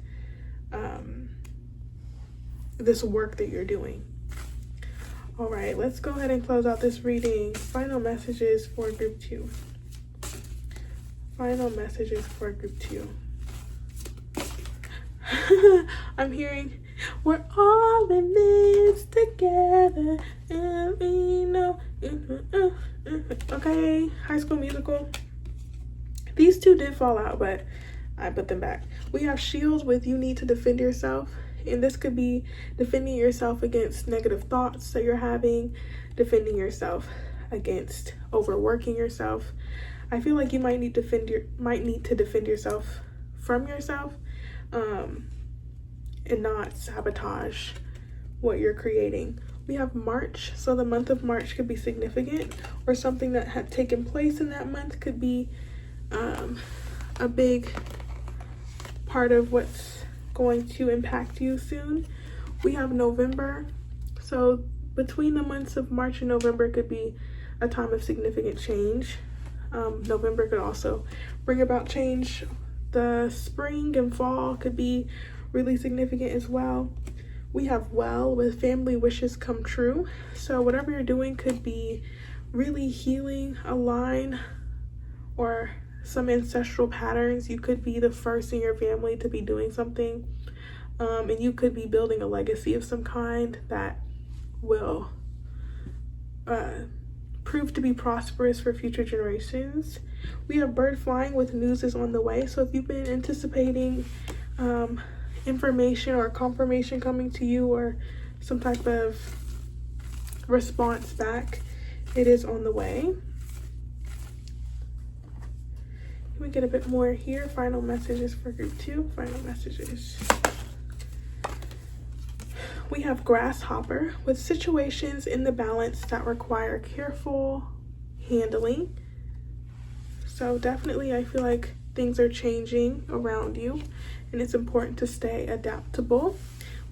this work that you're doing. All right, let's go ahead and close out this reading. Final messages for group 2. Final messages for group 2. I'm hearing, we're all in this together, and we know. Okay, High School Musical. These two did fall out, but I put them back. We have Shield with you need to defend yourself, and this could be defending yourself against negative thoughts that you're having, defending yourself against overworking yourself. I feel like you might need to defend yourself from yourself, and not sabotage what you're creating. We have March, so the month of March could be significant, or something that had taken place in that month could be a big part of what's going to impact you soon. We have November, so between the months of March and November could be a time of significant change. November could also bring about change. The spring and fall could be really significant as well. We have Well with family wishes come true. So whatever you're doing could be really healing a line or some ancestral patterns. You could be the first in your family to be doing something, and you could be building a legacy of some kind that will prove to be prosperous for future generations. We have bird flying with news is on the way. So if you've been anticipating information or confirmation coming to you, or some type of response back, it is on the way. Can we get a bit more here? Final messages for group 2. Final messages. We have Grasshopper with situations in the balance that require careful handling. So definitely I feel like things are changing around you, and it's important to stay adaptable.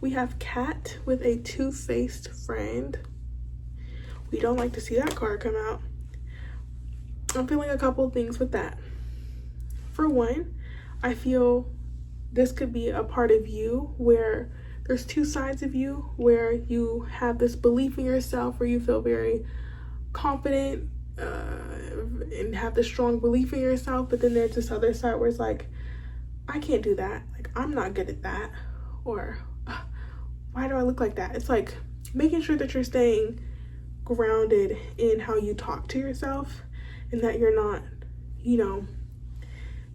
We have Cat with a two-faced friend. We don't like to see that card come out. I'm feeling a couple of things with that. For one, I feel this could be a part of you where there's two sides of you, where you have this belief in yourself, where you feel very confident and have this strong belief in yourself, but then there's this other side where it's like, I can't do that, like I'm not good at that, or why do I look like that? It's like making sure that you're staying grounded in how you talk to yourself and that you're not, you know,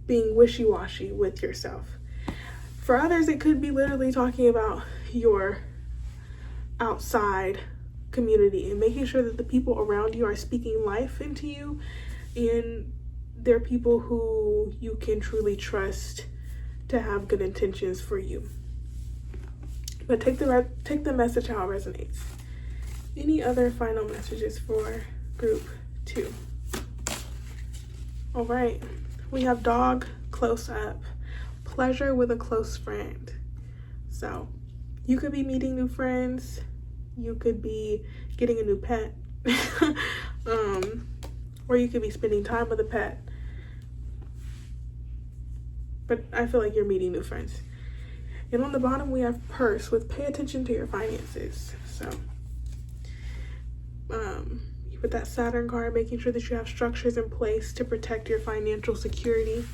being wishy-washy with yourself. For others, it could be literally talking about your outside community and making sure that the people around you are speaking life into you, and they're people who you can truly trust to have good intentions for you. But take the message how it resonates. Any other final messages for group 2? All right, we have Dog close up. Pleasure with a close friend. So you could be meeting new friends, you could be getting a new pet, or you could be spending time with a pet. But I feel like you're meeting new friends. And on the bottom we have Purse with pay attention to your finances. So with that Saturn card, making sure that you have structures in place to protect your financial security,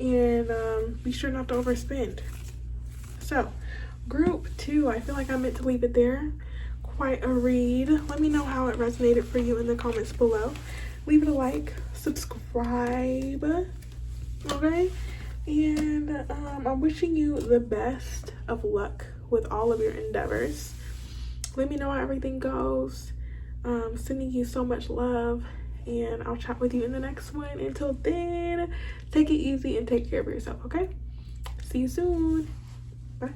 and be sure not to overspend. So group 2, I feel like I meant to leave it there. Quite a read. Let me know how it resonated for you in the comments below. Leave it a like, subscribe, okay? And I'm wishing you the best of luck with all of your endeavors. Let me know how everything goes. Sending you so much love, and I'll chat with you in the next one. Until then, take it easy and take care of yourself, okay? See you soon. Bye.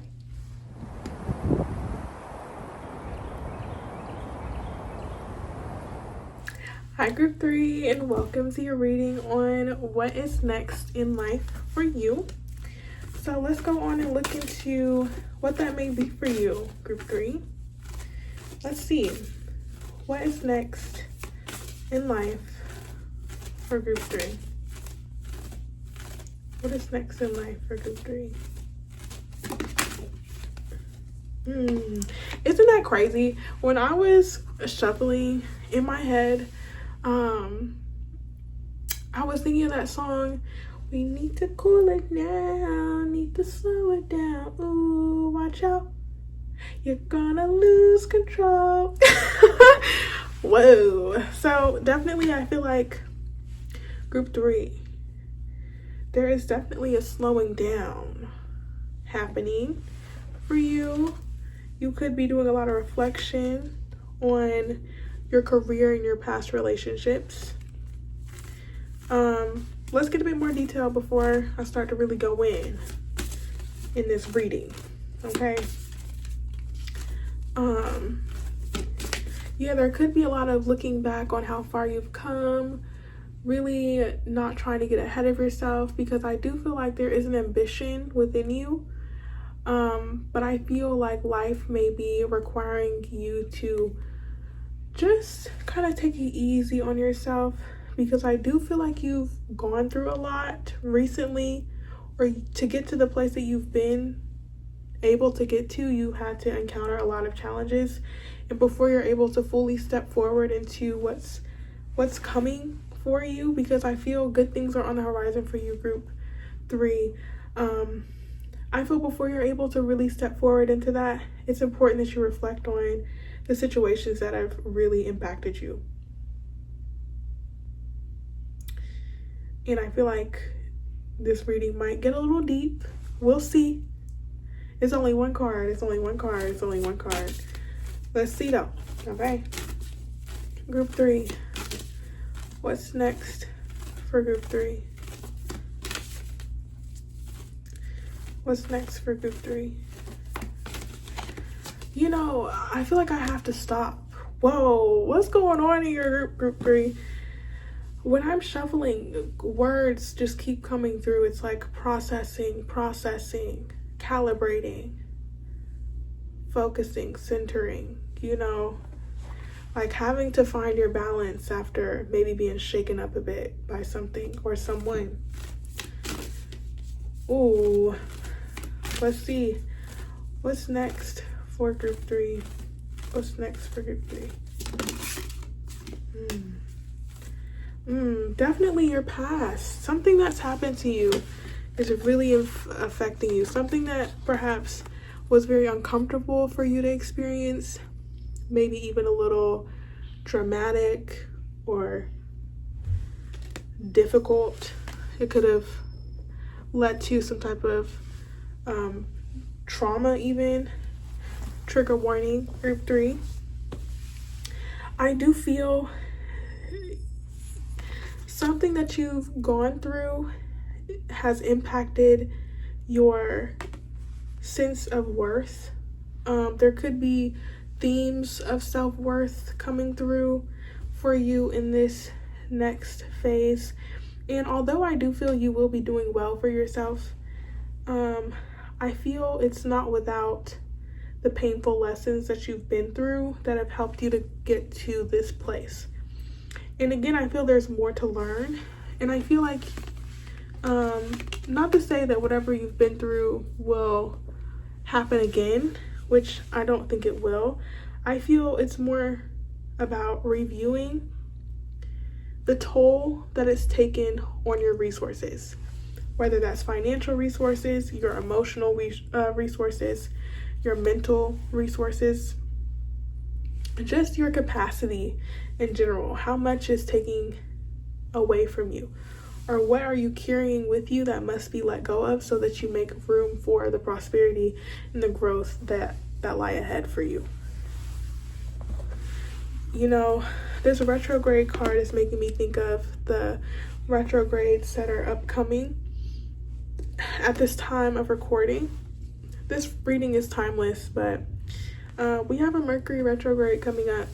Hi group 3, and welcome to your reading on what is next in life for you. So let's go on and look into what that may be for you, group 3. Let's see. What is next in life for group 3? What is next in life for group 3? Isn't that crazy? When I was shuffling in my head, I was thinking of that song, we need to cool it down, need to slow it down, ooh, watch out, you're gonna lose control. Whoa. So definitely I feel like group 3, there is definitely a slowing down happening for you. You could be doing a lot of reflection on your career and your past relationships. Let's get a bit more detail before I start to really go in this reading, okay? Yeah, there could be a lot of looking back on how far you've come, really not trying to get ahead of yourself, because I do feel like there is an ambition within you, but I feel like life may be requiring you to just kind of take it easy on yourself, because I do feel like you've gone through a lot recently, or to get to the place that you've been able to get to, you had to encounter a lot of challenges, and before you're able to fully step forward into what's coming for you, because I feel good things are on the horizon for you, group 3. I feel before you're able to really step forward into that, it's important that you reflect on the situations that have really impacted you. And I feel like this reading might get a little deep. We'll see. It's only one card. It's only one card. It's only one card. Let's see though. Okay. Group 3. What's next for group 3? What's next for group 3? You know, I feel like I have to stop. Whoa, what's going on in your group 3? When I'm shuffling, words just keep coming through. It's like processing, calibrating, focusing, centering, like having to find your balance after maybe being shaken up a bit by something or someone. Ooh, let's see. What's next for group 3? What's next for group 3? Definitely your past. Something that's happened to you is really affecting you. Something that perhaps was very uncomfortable for you to experience. Maybe even a little dramatic or difficult. It could have led to some type of trauma even. Trigger warning, group 3. I do feel something that you've gone through has impacted your sense of worth. There could be themes of self-worth coming through for you in this next phase. And although I do feel you will be doing well for yourself, I feel it's not without the painful lessons that you've been through that have helped you to get to this place. And again, I feel there's more to learn. And I feel like, not to say that whatever you've been through will happen again, which I don't think it will. I feel it's more about reviewing the toll that it's taken on your resources, whether that's financial resources, your emotional resources, your mental resources, just your capacity in general. How much is taking away from you? Or what are you carrying with you that must be let go of so that you make room for the prosperity and the growth that lie ahead for you? There's a retrograde card that's making me think of the retrogrades that are upcoming at this time of recording. This reading is timeless, but we have a Mercury retrograde coming up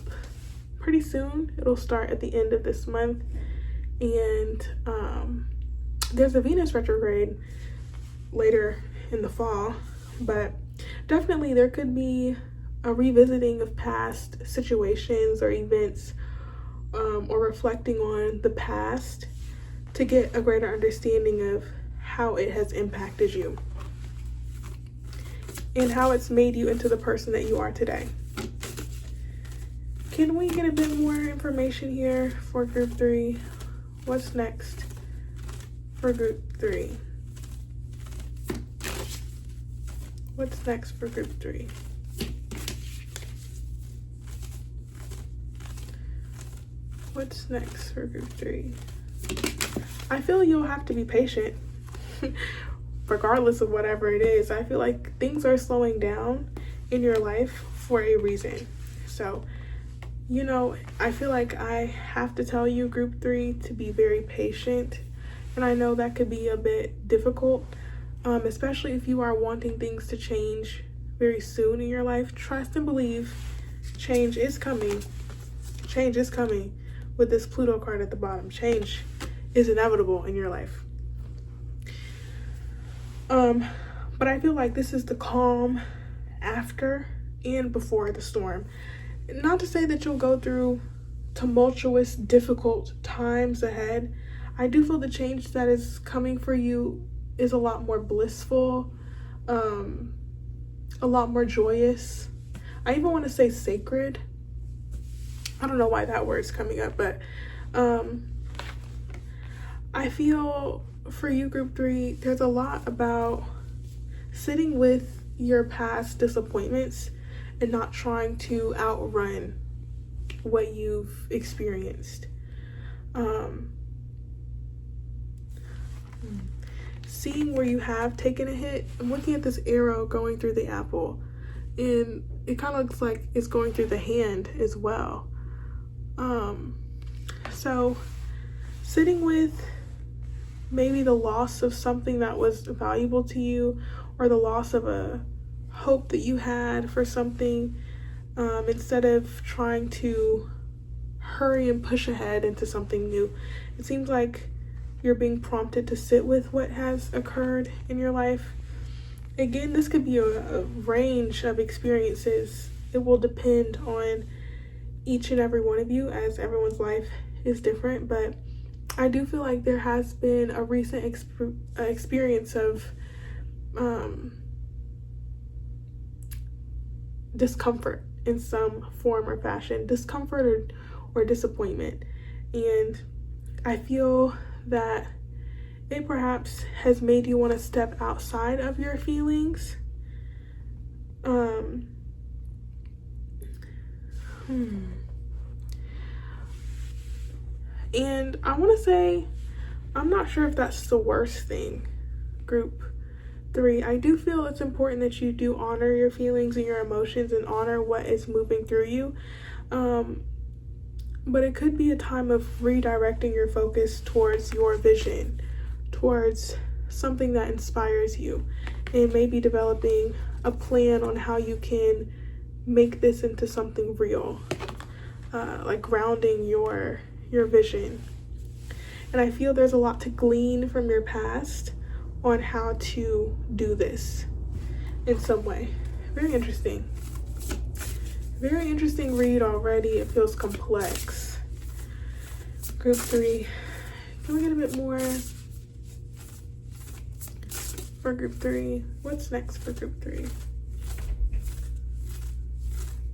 pretty soon. It'll start at the end of this month. And there's a Venus retrograde later in the fall, but definitely there could be a revisiting of past situations or events, or reflecting on the past to get a greater understanding of how it has impacted you and how it's made you into the person that you are today. Can we get a bit more information here for group 3? What's next for group 3? What's next for group 3? What's next for group 3? I feel you'll have to be patient regardless of whatever it is. I feel like things are slowing down in your life for a reason. So, I feel like I have to tell you, group 3, to be very patient. And I know that could be a bit difficult, especially if you are wanting things to change very soon in your life. Trust and believe change is coming. Change is coming with this Pluto card at the bottom. Change is inevitable in your life. But I feel like this is the calm after and before the storm. Not to say that you'll go through tumultuous, difficult times ahead. I do feel the change that is coming for you is a lot more blissful, a lot more joyous. I even want to say sacred. I don't know why that word's coming up, but I feel for you, group 3, there's a lot about sitting with your past disappointments and not trying to outrun what you've experienced. Seeing where you have taken a hit, I'm looking at this arrow going through the apple, and it kind of looks like it's going through the hand as well. So sitting with maybe the loss of something that was valuable to you, or the loss of a hope that you had for something, instead of trying to hurry and push ahead into something new. It seems like you're being prompted to sit with what has occurred in your life Again, this could be a range of experiences. It will depend on each and every one of you, as everyone's life is different, but I do feel like there has been a recent experience of discomfort in some form or fashion, discomfort or disappointment. And I feel that it perhaps has made you want to step outside of your feelings. And I want to say, I'm not sure if that's the worst thing, group 3. I do feel it's important that you do honor your feelings and your emotions and honor what is moving through you. But it could be a time of redirecting your focus towards your vision, towards something that inspires you, and maybe developing a plan on how you can make this into something real, like grounding your vision. And I feel there's a lot to glean from your past on how to do this in some way. Very interesting. Very interesting read already. It feels complex. Group 3. Can we get a bit more for group 3? What's next for group 3?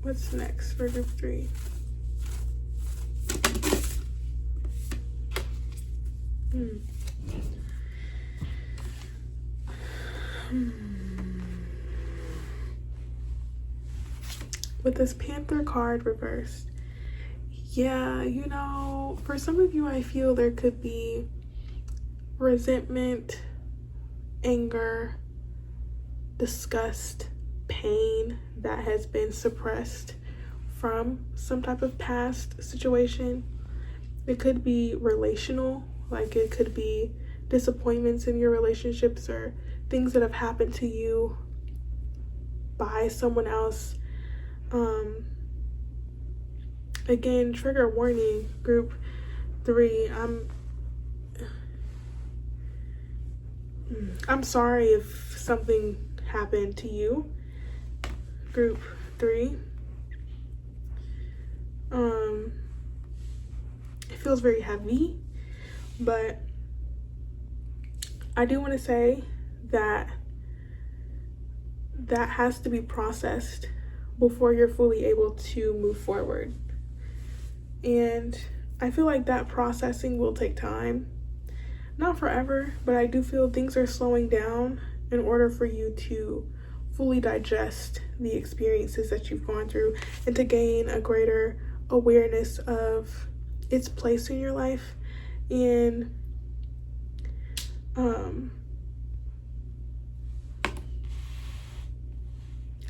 What's next for group 3? With this Panther card reversed, yeah, you know, for some of you, I feel there could be resentment, anger, disgust, pain that has been suppressed from some type of past situation. It could be relational, like it could be disappointments in your relationships or things that have happened to you by someone else. Again, trigger warning, group 3. I'm sorry if something happened to you, group 3. It feels very heavy, but I do want to say that has to be processed before you're fully able to move forward. And I feel like that processing will take time. Not forever, but I do feel things are slowing down in order for you to fully digest the experiences that you've gone through and to gain a greater awareness of its place in your life and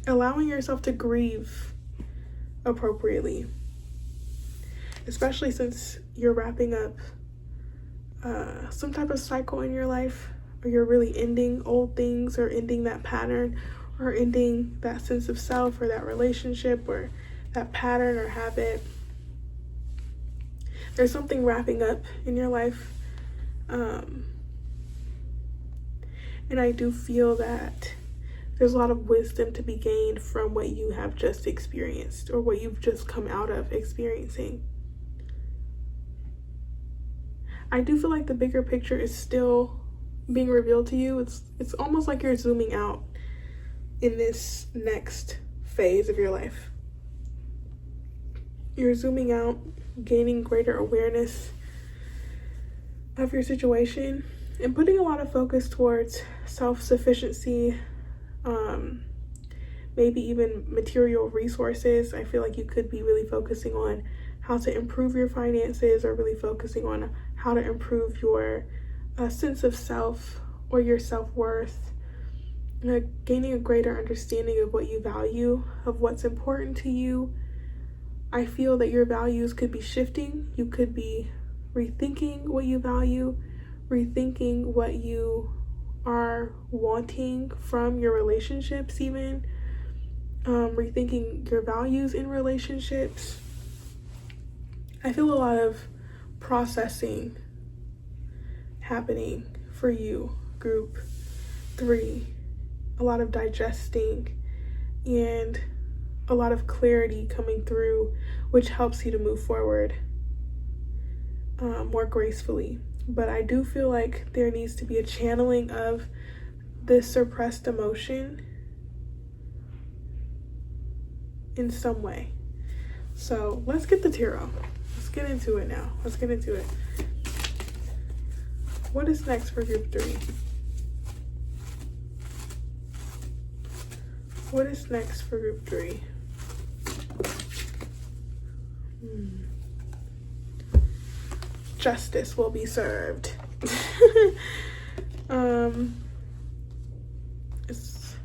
allowing yourself to grieve appropriately, especially since you're wrapping up some type of cycle in your life, or you're really ending old things or ending that pattern or ending that sense of self or that relationship or that pattern or habit. There's something wrapping up in your life, and I do feel that there's a lot of wisdom to be gained from what you have just experienced or what you've just come out of experiencing. I do feel like the bigger picture is still being revealed to you. It's almost like you're zooming out in this next phase of your life. You're zooming out, gaining greater awareness of your situation, and putting a lot of focus towards self-sufficiency, maybe even material resources. I feel like you could be really focusing on how to improve your finances, or really focusing on how to improve your sense of self or your self-worth, gaining a greater understanding of what you value, of what's important to you. I feel that your values could be shifting. You could be rethinking what you value, rethinking what you are wanting from your relationships, even rethinking your values in relationships. I feel a lot of processing happening for you, group 3. a lot of digesting and a lot of clarity coming through, which helps you to move forward more gracefully. But I do feel like there needs to be a channeling of this suppressed emotion in some way. So let's get the tarot. Let's get into it now. Let's get into it. What is next for group 3? What is next for group 3? Justice will be served. It's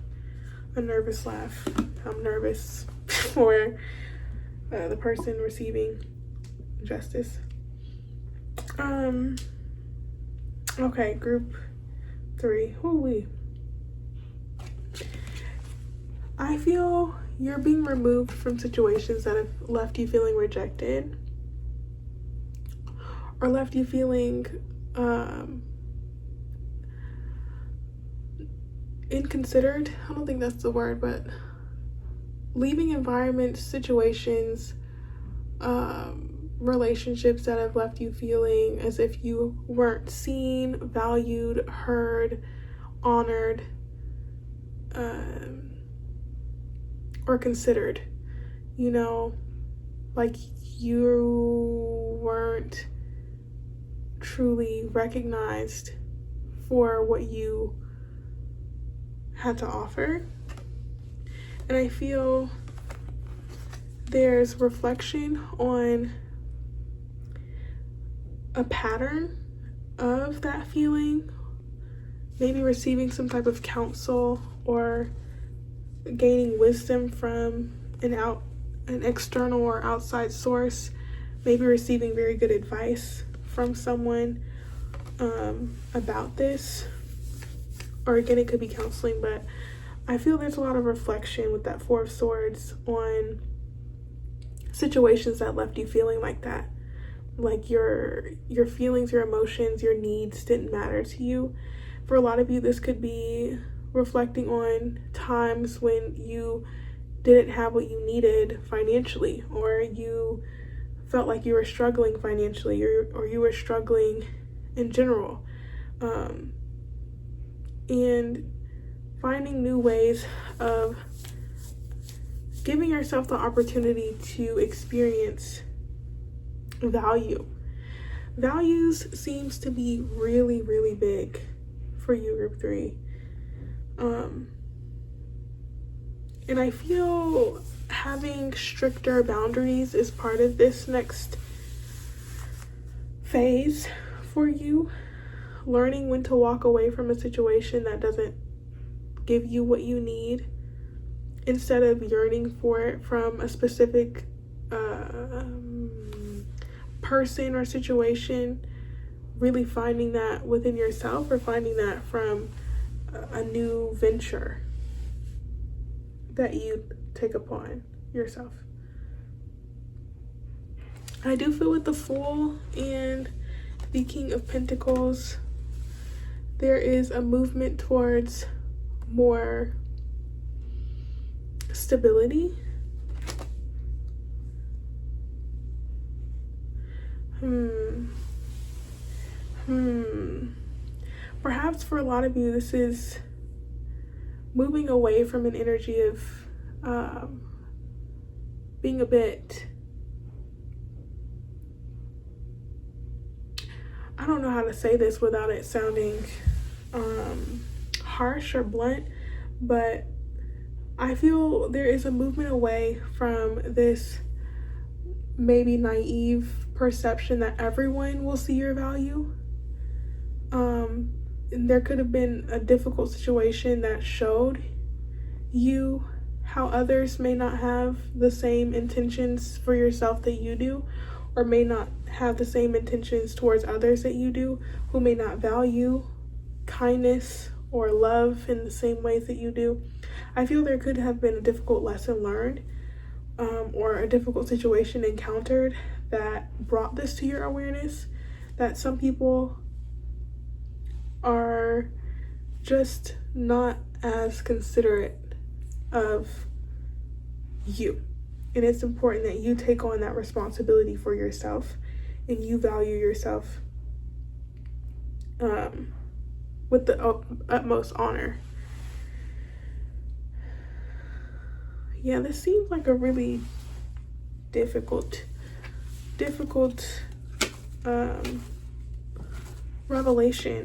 a nervous laugh. I'm nervous for the person receiving justice. Okay, group 3. Hoo-wee. I feel you're being removed from situations that have left you feeling rejected or left you feeling inconsidered. I don't think that's the word, but leaving environments, situations, relationships that have left you feeling as if you weren't seen, valued, heard, honored, or considered. You know, like you weren't truly recognized for what you had to offer. And I feel there's reflection on a pattern of that feeling, maybe receiving some type of counsel or gaining wisdom from an external or outside source, maybe receiving very good advice from someone about this, or again, it could be counseling, but I feel there's a lot of reflection with that 4 of Swords on situations that left you feeling like that. Like your feelings, your emotions, your needs didn't matter to you. For a lot of you, this could be reflecting on times when you didn't have what you needed financially, or you felt like you were struggling financially, or you were struggling in general. And finding new ways of giving yourself the opportunity to experience value. Values seems to be really, really big for you, group 3. And I feel having stricter boundaries is part of this next phase for you. Learning when to walk away from a situation that doesn't give you what you need, instead of yearning for it from a specific person or situation. Really finding that within yourself, or finding that from a new venture that you take upon yourself. I do feel with the Fool and the King of Pentacles, there is a movement towards more stability. Perhaps for a lot of you, this is moving away from an energy of being a bit, I don't know how to say this without it sounding harsh or blunt, but I feel there is a movement away from this maybe naive perception that everyone will see your value. And there could have been a difficult situation that showed you how others may not have the same intentions for yourself that you do, or may not have the same intentions towards others that you do, who may not value kindness or love in the same ways that you do. I feel there could have been a difficult lesson learned, or a difficult situation encountered that brought this to your awareness, that some people are just not as considerate of you. And it's important that you take on that responsibility for yourself and you value yourself with the utmost honor. Yeah, this seems like a really difficult revelation,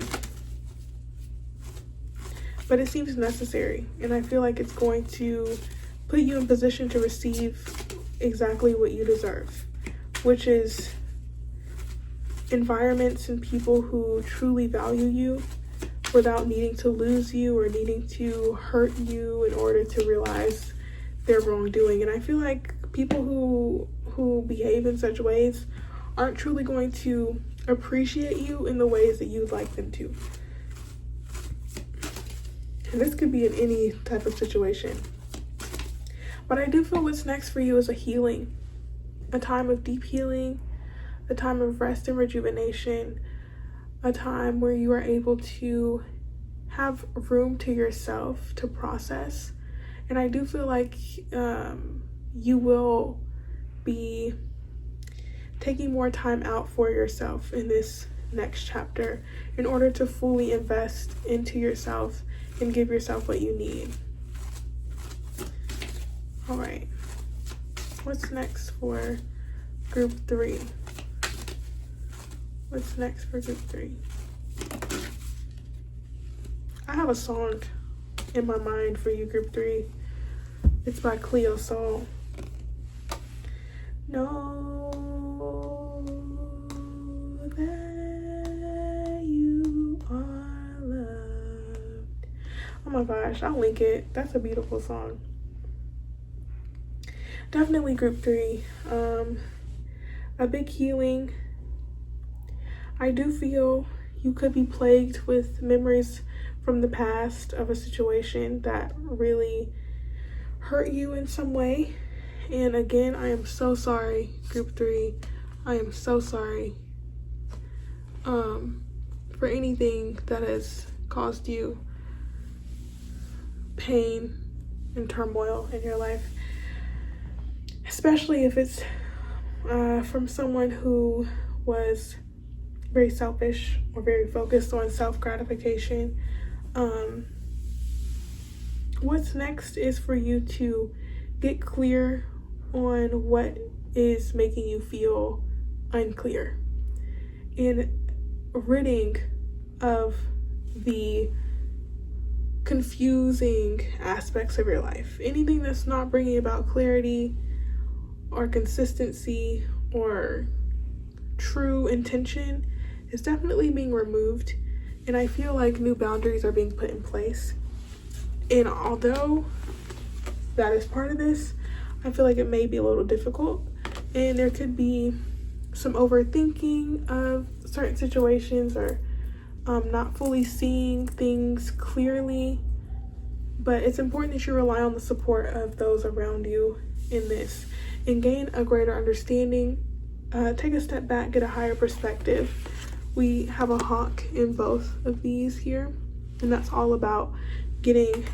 but it seems necessary, and I feel like it's going to put you in position to receive exactly what you deserve, which is environments and people who truly value you without needing to lose you or needing to hurt you in order to realize their wrongdoing. And I feel like people who behave in such ways aren't truly going to appreciate you in the ways that you'd like them to. And this could be in any type of situation. But I do feel what's next for you is a healing, a time of deep healing, a time of rest and rejuvenation, a time where you are able to have room to yourself to process. And I do feel like you will be taking more time out for yourself in this next chapter in order to fully invest into yourself and give yourself what you need. All right, what's next for group 3? What's next for group 3? I have a song in my mind for you, group 3. It's by Cleo Sol. Know that you are loved. Oh my gosh, I'll link it. That's a beautiful song. Definitely group 3. A big healing. I do feel you could be plagued with memories from the past of a situation that really hurt you in some way. And again, I am so sorry, group 3. I am so sorry for anything that has caused you pain and turmoil in your life, especially if it's from someone who was very selfish or very focused on self-gratification. What's next is for you to get clear on what is making you feel unclear and ridding of the confusing aspects of your life. Anything that's not bringing about clarity or consistency or true intention is definitely being removed, and I feel like new boundaries are being put in place. And although that is part of this, I feel like it may be a little difficult, and there could be some overthinking of certain situations or not fully seeing things clearly. But it's important that you rely on the support of those around you in this and gain a greater understanding. Take a step back, get a higher perspective. We have a hawk in both of these here, and that's all about getting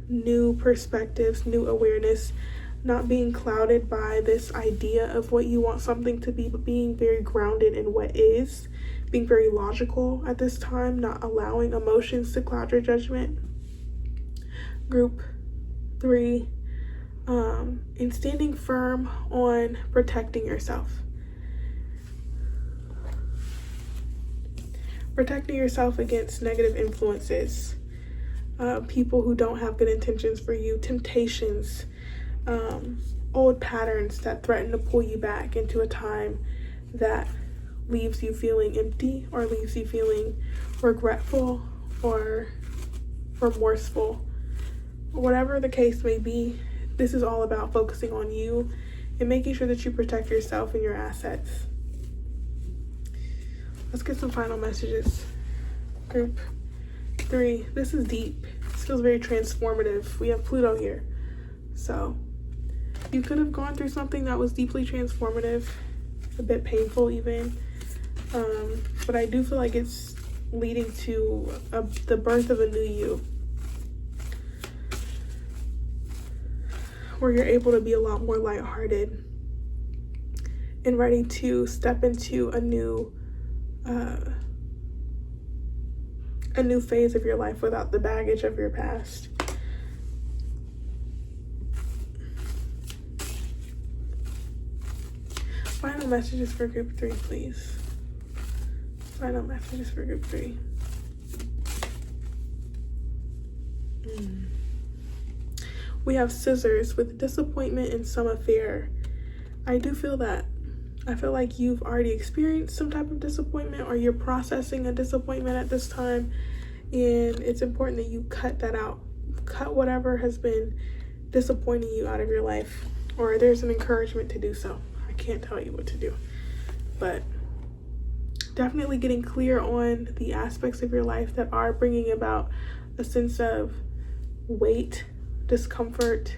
new perspectives, new awareness, not being clouded by this idea of what you want something to be, but being very grounded in what is, being very logical at this time, not allowing emotions to cloud your judgment. Group 3, and standing firm on protecting yourself. Protecting yourself against negative influences, people who don't have good intentions for you, temptations, old patterns that threaten to pull you back into a time that leaves you feeling empty or leaves you feeling regretful or remorseful. Whatever the case may be, this is all about focusing on you and making sure that you protect yourself and your assets. Let's get some final messages. Group 3, this is deep. This feels very transformative. We have Pluto here. So you could have gone through something that was deeply transformative, a bit painful even. But I do feel like it's leading to the birth of a new you, where you're able to be a lot more lighthearted and ready to step into a new phase of your life without the baggage of your past. Final messages for group 3, please. Final messages for group 3. We have Scissors with disappointment in some affair. I do feel that. I feel like you've already experienced some type of disappointment, or you're processing a disappointment at this time, and it's important that you cut that out. Cut whatever has been disappointing you out of your life, or there's an encouragement to do so. I can't tell you what to do, but definitely getting clear on the aspects of your life that are bringing about a sense of weight, discomfort,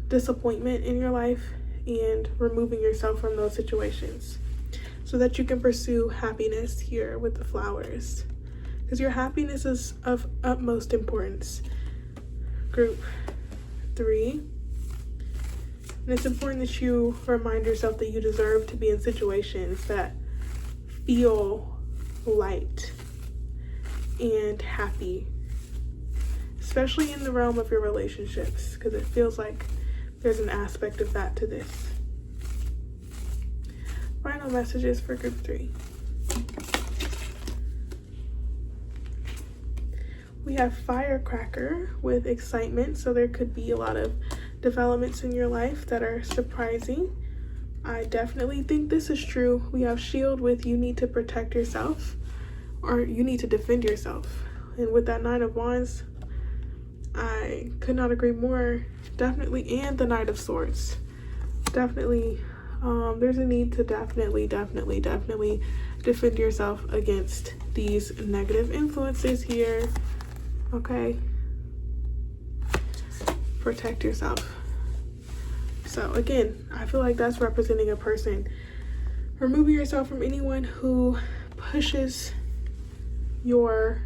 disappointment in your life, and removing yourself from those situations so that you can pursue happiness here with the flowers, because your happiness is of utmost importance. Group 3. And it's important that you remind yourself that you deserve to be in situations that feel light and happy, especially in the realm of your relationships, because it feels like there's an aspect of that to this. Final messages for group 3. We have Firecracker with excitement, so there could be a lot of developments in your life that are surprising. I definitely think this is true. We have Shield with you need to protect yourself, or you need to defend yourself. And with that 9 of Wands, I could not agree more. Definitely. And the Knight of Swords. Definitely. There's a need to definitely defend yourself against these negative influences here. Okay. Protect yourself. So again, I feel like that's representing a person removing yourself from anyone who pushes your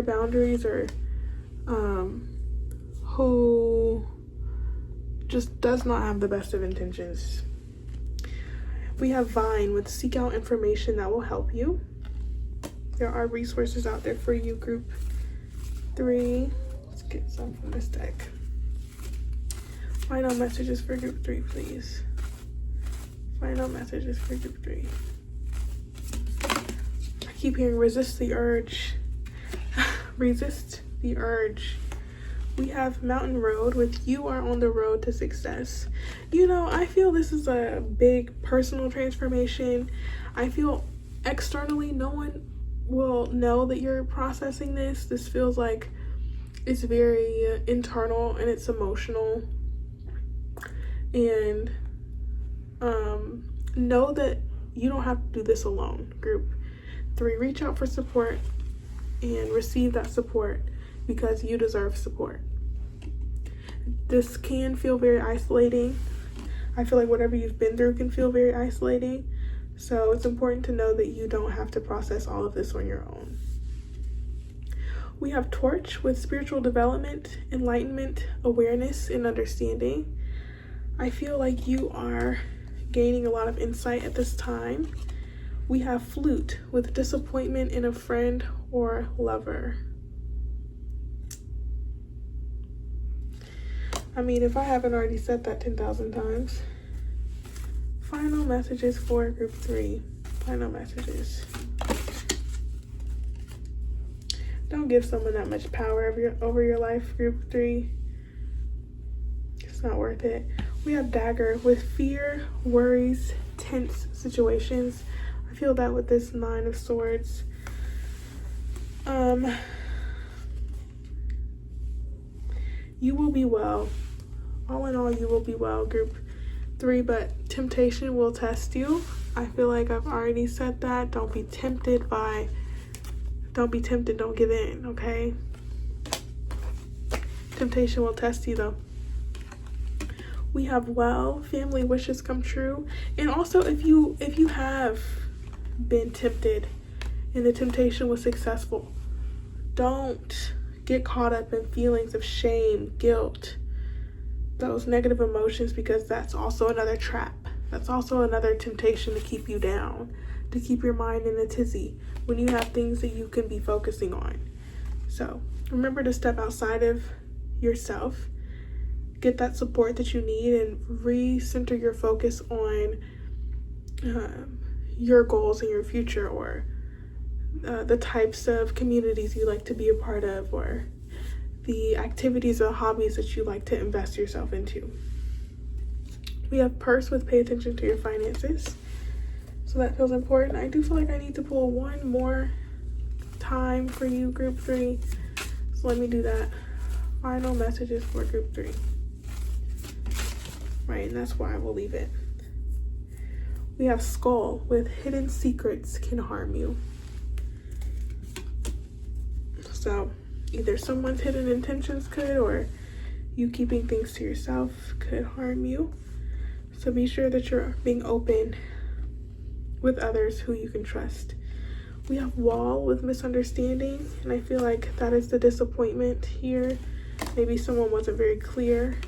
boundaries, or who just does not have the best of intentions. We have Vine with seek out information that will help you. There are resources out there for you, group 3. Let's get some from this deck. Final messages for group 3, please. Final messages for group 3. I keep hearing resist the urge. Resist the urge. We have Mountain Road with you are on the road to success. You know, I feel this is a big personal transformation. I feel externally no one will know that you're processing this. This feels like it's very internal and it's emotional. And know that you don't have to do this alone, group 3. Reach out for support and receive that support, because you deserve support. This can feel very isolating. I feel like whatever you've been through can feel very isolating. So it's important to know that you don't have to process all of this on your own. We have Torch with spiritual development, enlightenment, awareness, and understanding. I feel like you are gaining a lot of insight at this time. We have Flute with disappointment in a friend or lover. I mean, if I haven't already said that 10,000 times. Final messages for group 3. Final messages. Don't give someone that much power over your life, group 3. It's not worth it. We have Dagger with fear, worries, tense situations. I feel that with this 9 of Swords. You will be well. All in all, you will be well, group 3, but temptation will test you. I feel like I've already said that. Don't be tempted, don't give in, okay? Temptation will test you though. We have family wishes come true. And also if you have been tempted and the temptation was successful. Don't get caught up in feelings of shame, guilt, those negative emotions, because that's also another trap. That's also another temptation to keep you down, to keep your mind in a tizzy when you have things that you can be focusing on. So remember to step outside of yourself, get that support that you need, and recenter your focus on your goals in your future, or the types of communities you like to be a part of, or the activities or hobbies that you like to invest yourself into. We have purse with pay attention to your finances. So that feels important. I do feel like I need to pull one more time for you, group 3. So let me do that. Final messages for group 3. Right, and that's why I will leave it. We have skull with hidden secrets can harm you. So either someone's hidden intentions could, or you keeping things to yourself could harm you. So be sure that you're being open with others who you can trust. We have wall with misunderstanding, and I feel like that is the disappointment here. Maybe someone wasn't very clear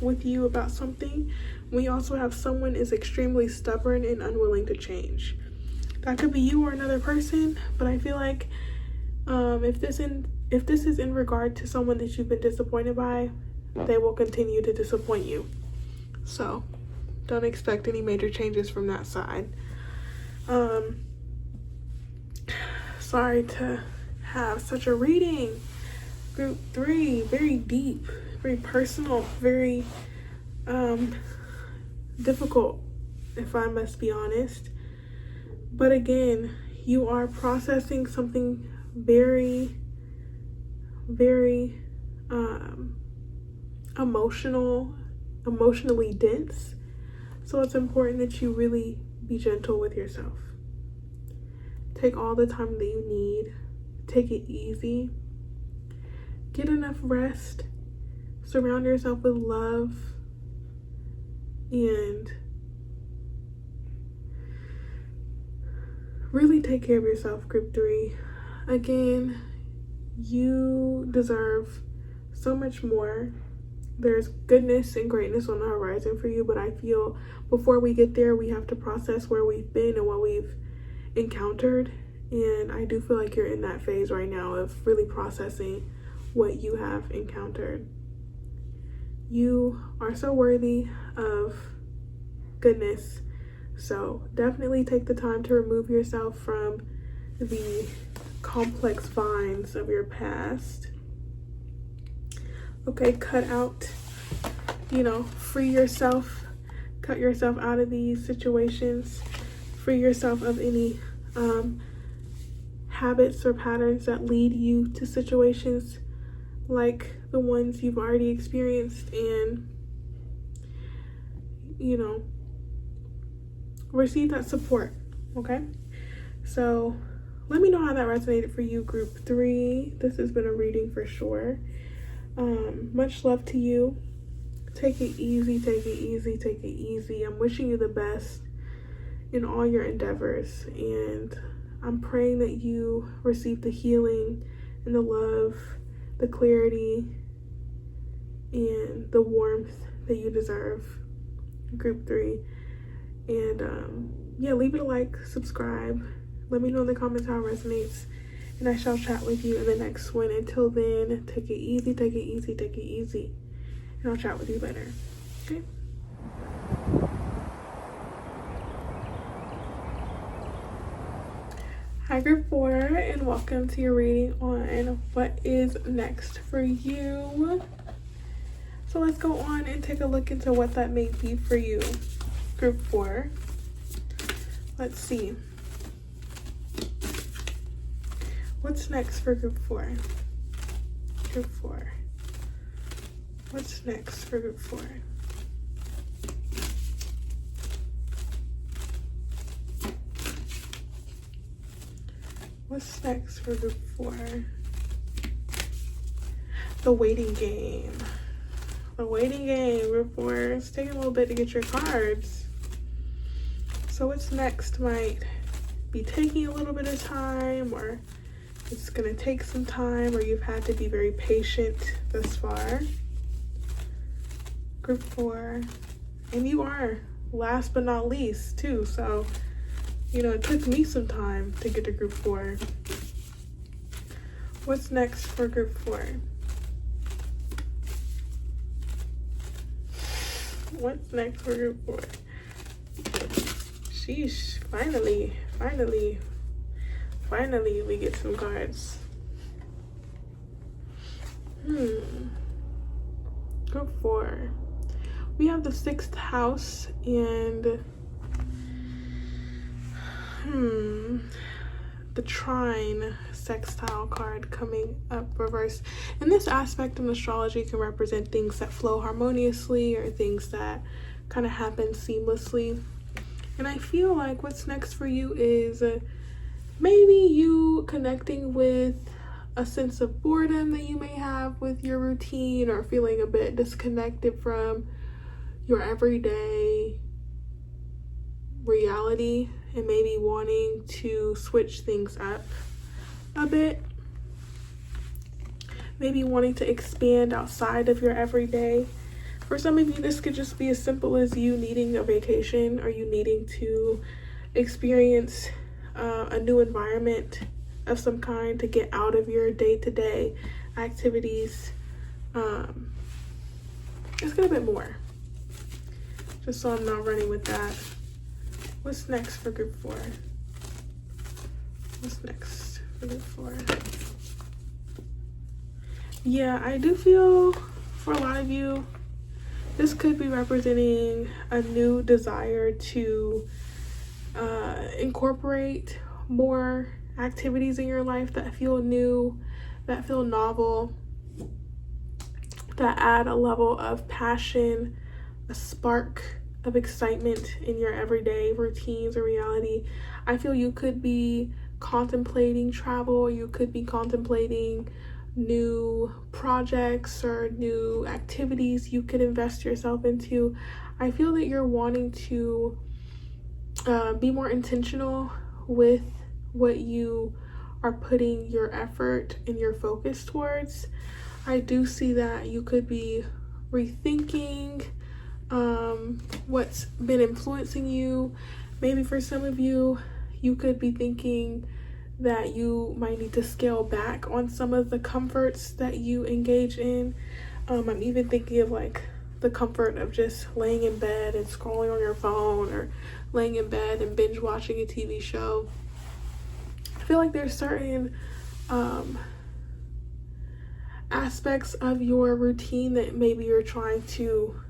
with you about something. We also have someone is extremely stubborn and unwilling to change. That could be you or another person, but I feel like if this is in regard to someone that you've been disappointed by, they will continue to disappoint you. So don't expect any major changes from that side. Sorry to have such a reading. Group 3, very deep, very personal, very difficult, if I must be honest. But again, you are processing something very, very emotionally dense. So it's important that you really be gentle with yourself. Take all the time that you need. Take it easy. Get enough rest. Surround yourself with love. And really take care of yourself, group 3. Again, you deserve so much more. There's goodness and greatness on the horizon for you, but I feel before we get there, we have to process where we've been and what we've encountered. And I do feel like you're in that phase right now of really processing what you have encountered. You are so worthy of goodness. So definitely take the time to remove yourself from the complex vines of your past. Okay, cut out, free yourself, cut yourself out of these situations, free yourself of any habits or patterns that lead you to situations like the ones you've already experienced, and receive that support. Okay, so let me know how that resonated for you, group 3. This has been a reading for sure. Much love to you. Take it easy, take it easy, take it easy. I'm wishing you the best in all your endeavors, and I'm praying that you receive the healing and the love, the clarity, and the warmth that you deserve, group 3. And leave it a like, subscribe. Let me know in the comments how it resonates, and I shall chat with you in the next one. Until then, take it easy, take it easy, take it easy, and I'll chat with you later. Okay? Hi, group 4, and welcome to your reading on what is next for you. So let's go on and take a look into what that may be for you, group 4. Let's see. What's next for group 4? Group 4. What's next for group 4? What's next for group 4? The waiting game. The waiting game, group 4. It's taking a little bit to get your cards. So what's next might be taking a little bit of time, or it's gonna take some time, or you've had to be very patient thus far. Group 4, and you are last but not least too, so you know, it took me some time to get to group 4. What's next for group 4? What's next for group 4? Sheesh, finally we get some cards. Group 4. We have the 6th house and the trine sextile card coming up reversed. And this aspect in astrology can represent things that flow harmoniously or things that kind of happen seamlessly. And I feel like what's next for you is maybe you connecting with a sense of boredom that you may have with your routine, or feeling a bit disconnected from your everyday reality, and maybe wanting to switch things up a bit. Maybe wanting to expand outside of your everyday. For some of you, this could just be as simple as you needing a vacation, or you needing to experience a new environment of some kind to get out of your day-to-day activities. Let's get a bit more, just so I'm not running with that. What's next for group 4? What's next for group 4? Yeah, I do feel for a lot of you, this could be representing a new desire to incorporate more activities in your life that feel new, that feel novel, that add a level of passion, a spark of excitement in your everyday routines or reality. I feel you could be contemplating travel, you could be contemplating new projects or new activities you could invest yourself into. I feel that you're wanting to be more intentional with what you are putting your effort and your focus towards. I do see that you could be rethinking what's been influencing you. Maybe for some of you, you could be thinking that you might need to scale back on some of the comforts that you engage in. I'm even thinking of like the comfort of just laying in bed and scrolling on your phone, or laying in bed and binge watching a TV show. I feel like there's certain aspects of your routine that maybe you're trying to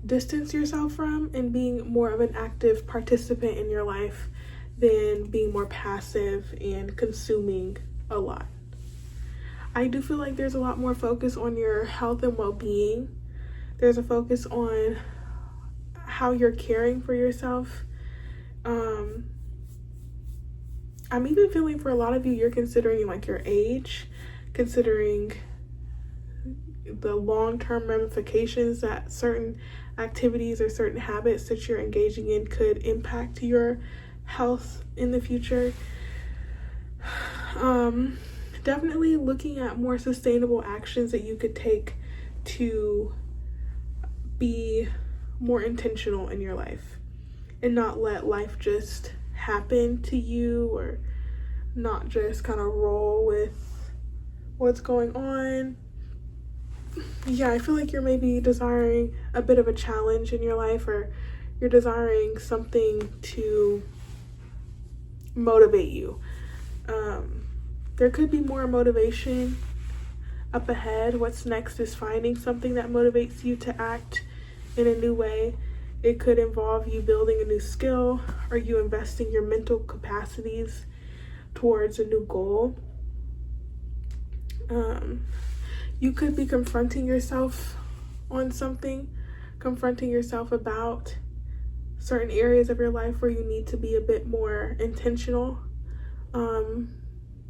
distance yourself from, and being more of an active participant in your life than being more passive and consuming a lot. I do feel like there's a lot more focus on your health and well-being. There's a focus on how you're caring for yourself. I'm even feeling for a lot of you, you're considering like your age, considering the long-term ramifications that certain activities or certain habits that you're engaging in could impact your health in the future. Definitely looking at more sustainable actions that you could take to be more intentional in your life, and not let life just happen to you, or not just kind of roll with what's going on. Yeah, I feel like you're maybe desiring a bit of a challenge in your life, or you're desiring something to motivate you. There could be more motivation up ahead. What's next is finding something that motivates you to act in a new way. It could involve you building a new skill, or you investing your mental capacities towards a new goal. You could be confronting yourself on something, confronting yourself about certain areas of your life where you need to be a bit more intentional.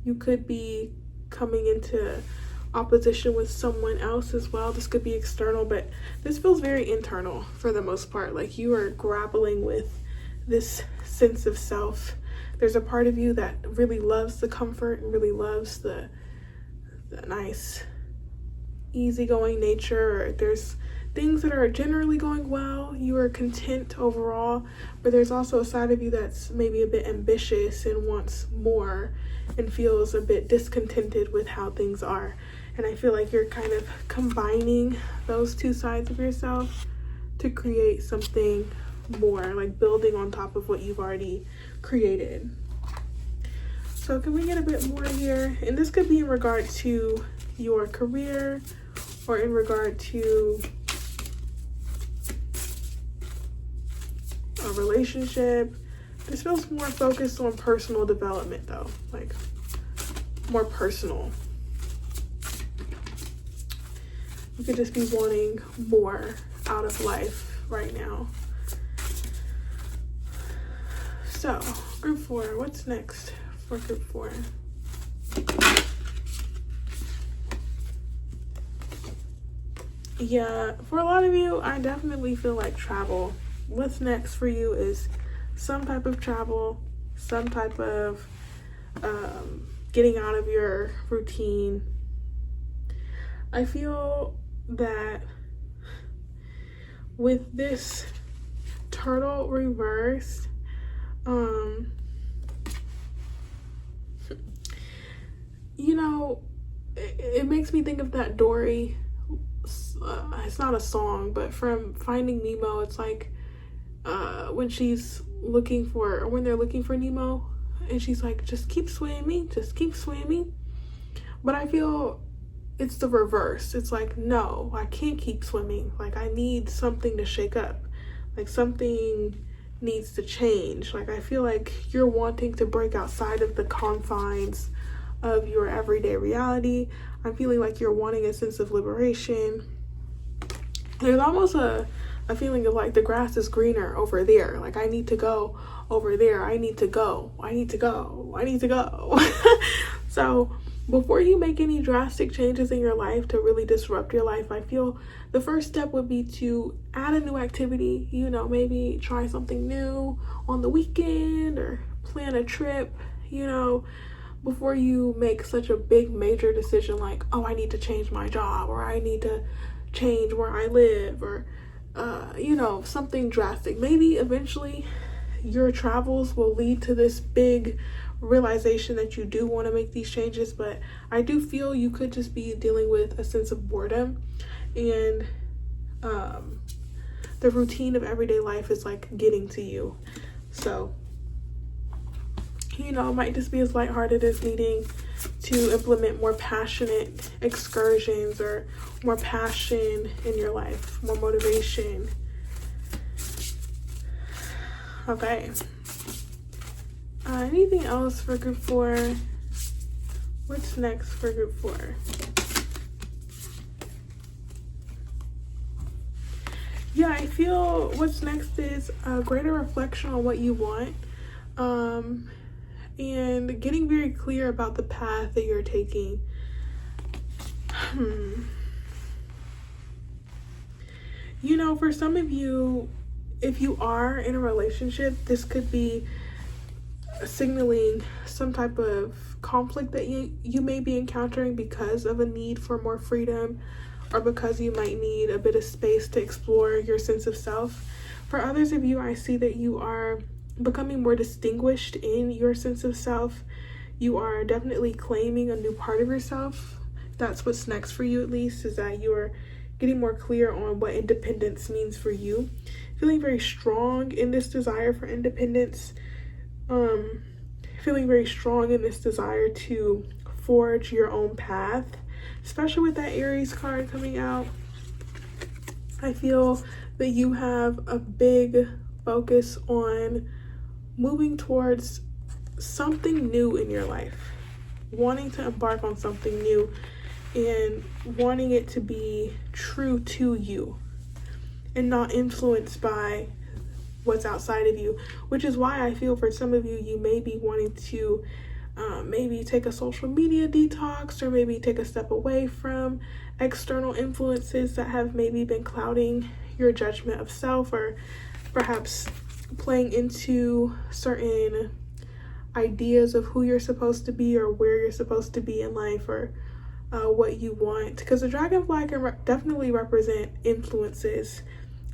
You could be coming into opposition with someone else as well. This could be external, but this feels very internal for the most part. Like you are grappling with this sense of self, there's a part of you that really loves the comfort and really loves the nice easygoing nature, or there's things that are generally going well, you are content overall, but there's also a side of you that's maybe a bit ambitious and wants more and feels a bit discontented with how things are. And I feel like you're kind of combining those two sides of yourself to create something more, like building on top of what you've already created. So can we get a bit more here? And this could be in regard to your career or in regard to a relationship. This feels more focused on personal development though, like more personal. You could just be wanting more out of life right now. So, group 4, what's next for group 4? Yeah, for a lot of you, I definitely feel like travel. What's next for you is some type of travel, some type of getting out of your routine. I feel that with this turtle reversed, you know, it makes me think of that Dory, it's not a song, but from Finding Nemo. It's like when she's looking for, or when they're looking for Nemo, and she's like, just keep swimming, just keep swimming. But I feel it's the reverse. It's like, no, I can't keep swimming. Like, I need something to shake up. Like, something needs to change. Like, I feel like you're wanting to break outside of the confines of your everyday reality. I'm feeling like you're wanting a sense of liberation. There's almost a feeling of like the grass is greener over there. Like, I need to go over there. I need to go. I need to go. I need to go. So before you make any drastic changes in your life to really disrupt your life, I feel the first step would be to add a new activity. You know, maybe try something new on the weekend or plan a trip, you know, before you make such a big major decision like, oh, I need to change my job, or I need to change where I live, or you know, something drastic. Maybe eventually your travels will lead to this big realization that you do want to make these changes, but I do feel you could just be dealing with a sense of boredom, and the routine of everyday life is like getting to you. So, you know, it might just be as lighthearted as needing to implement more passionate excursions or more passion in your life, more motivation. Okay. Anything else for group 4? What's next for group 4? Yeah, I feel what's next is a greater reflection on what you want, and getting very clear about the path that you're taking. You know, for some of you, if you are in a relationship, this could be signaling some type of conflict that you may be encountering because of a need for more freedom, or because you might need a bit of space to explore your sense of self. For others of you, I see that you are becoming more distinguished in your sense of self. You are definitely claiming a new part of yourself. That's what's next for you, at least, is that you are getting more clear on what independence means for you. Feeling very strong in this desire for independence. Feeling very strong in this desire to forge your own path, especially with that Aries card coming out. I feel that you have a big focus on moving towards something new in your life, wanting to embark on something new and wanting it to be true to you and not influenced by what's outside of you, which is why I feel for some of you, you may be wanting to maybe take a social media detox, or maybe take a step away from external influences that have maybe been clouding your judgment of self, or perhaps playing into certain ideas of who you're supposed to be or where you're supposed to be in life, or what you want, because the dragonfly can definitely represent influences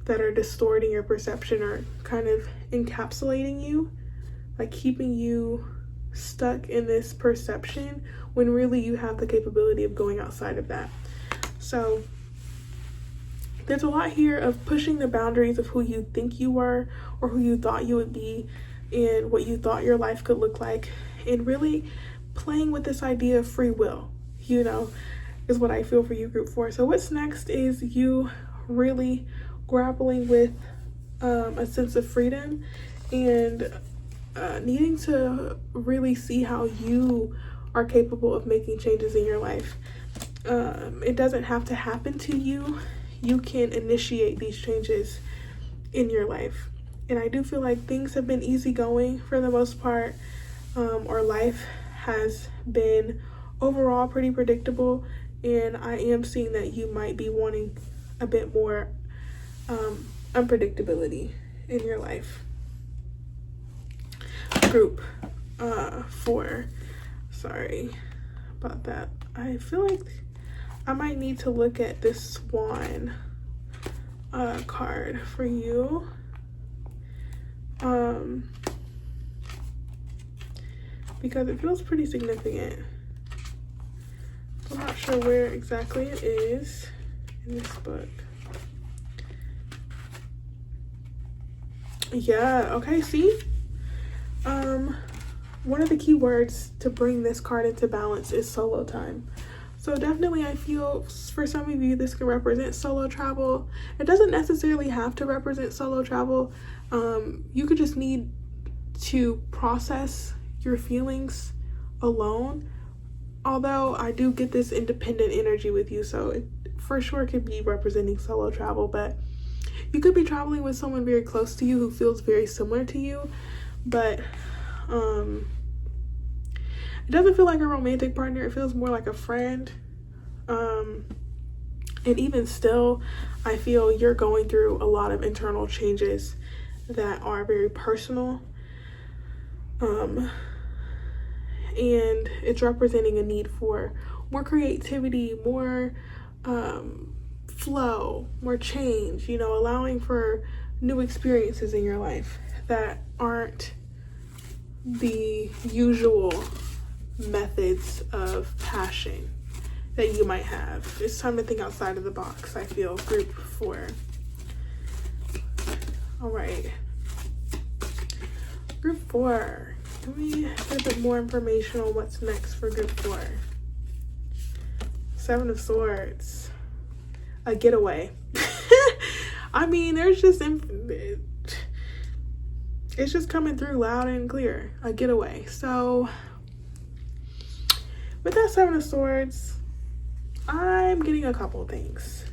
that are distorting your perception or kind of encapsulating you, like keeping you stuck in this perception when really you have the capability of going outside of that. So there's a lot here of pushing the boundaries of who you think you were or who you thought you would be and what you thought your life could look like, and really playing with this idea of free will, you know, is what I feel for you, group 4. So what's next is you really grappling with a sense of freedom and needing to really see how you are capable of making changes in your life. It doesn't have to happen to you. You can initiate these changes in your life. And I do feel like things have been easygoing for the most part, or life has been overall pretty predictable, and I am seeing that you might be wanting a bit more unpredictability in your life. Group 4, sorry about that. I feel like I might need to look at this swan card for you. Because it feels pretty significant. I'm not sure where exactly it is in this book. Yeah, okay, see? One of the key words to bring this card into balance is solo time. So definitely I feel for some of you this can represent solo travel. It doesn't necessarily have to represent solo travel. You could just need to process your feelings alone. Although I do get this independent energy with you, so it for sure could be representing solo travel, but you could be traveling with someone very close to you who feels very similar to you, but it doesn't feel like a romantic partner. It feels more like a friend. And even still, I feel you're going through a lot of internal changes that are very personal. And it's representing a need for more creativity, more flow, more change, you know, allowing for new experiences in your life that aren't the usual methods of passion that you might have. It's time to think outside of the box, I feel, group 4. All right. Group 4. Let me get a bit more information on what's next for group 4. 7 of Swords. A getaway. I mean, there's just... It's just coming through loud and clear. A getaway. So, with that 7 of Swords, I'm getting a couple things.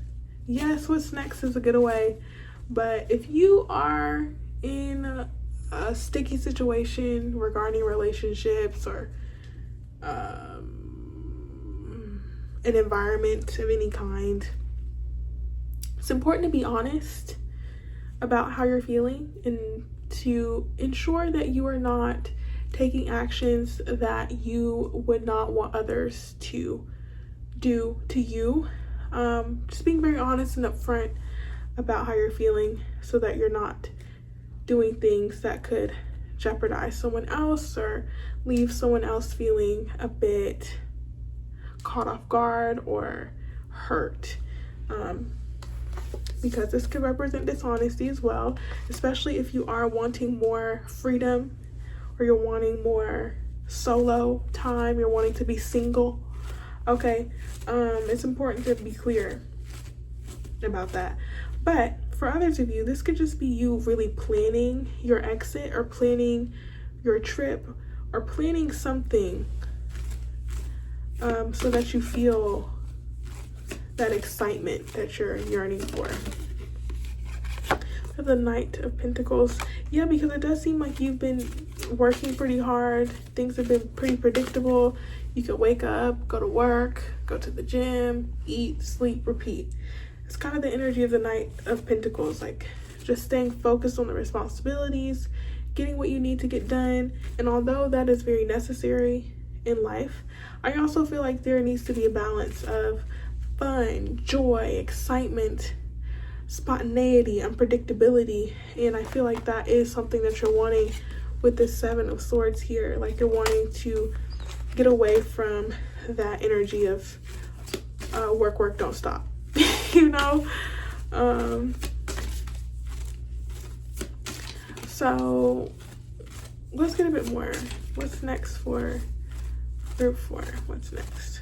Yes, what's next is a getaway. But if you are in a sticky situation regarding relationships or an environment of any kind, it's important to be honest about how you're feeling and to ensure that you are not taking actions that you would not want others to do to you. Just being very honest and upfront about how you're feeling so that you're not doing things that could jeopardize someone else or leave someone else feeling a bit caught off guard or hurt. Because this could represent dishonesty as well, especially if you are wanting more freedom or you're wanting more solo time, you're wanting to be single. Okay, it's important to be clear about that. But for others of you, this could just be you really planning your exit or planning your trip or planning something so that you feel that excitement that you're yearning for. The Knight of Pentacles. Yeah, because it does seem like you've been working pretty hard. Things have been pretty predictable. You could wake up, go to work, go to the gym, eat, sleep, repeat. It's kind of the energy of the Knight of Pentacles, like just staying focused on the responsibilities getting what you need to get done. And although that is very necessary in life, I also feel like there needs to be a balance of fun, joy, excitement, spontaneity, unpredictability. And I feel like that is something that you're wanting with the Seven of Swords here. Like you're wanting to get away from that energy of work, don't stop. You know? So let's get a bit more. What's next for group 4? What's next?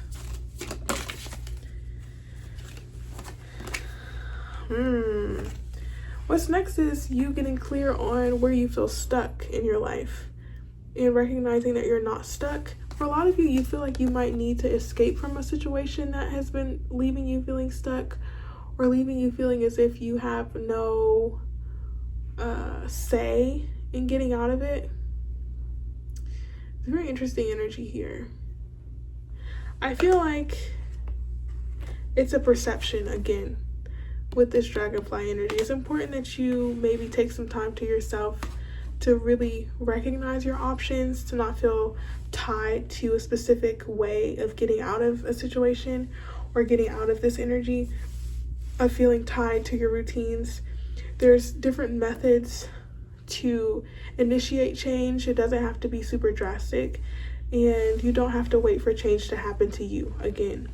What's next is you getting clear on where you feel stuck in your life and recognizing that you're not stuck. For a lot of you, you feel like you might need to escape from a situation that has been leaving you feeling stuck, or leaving you feeling as if you have no say in getting out of it. It's a very interesting energy here. I feel like it's a perception again with this dragonfly energy. It's important that you maybe take some time to yourself to really recognize your options, to not feel tied to a specific way of getting out of a situation or getting out of this energy of feeling tied to your routines. There's different methods to initiate change. It doesn't have to be super drastic, and you don't have to wait for change to happen to you. Again,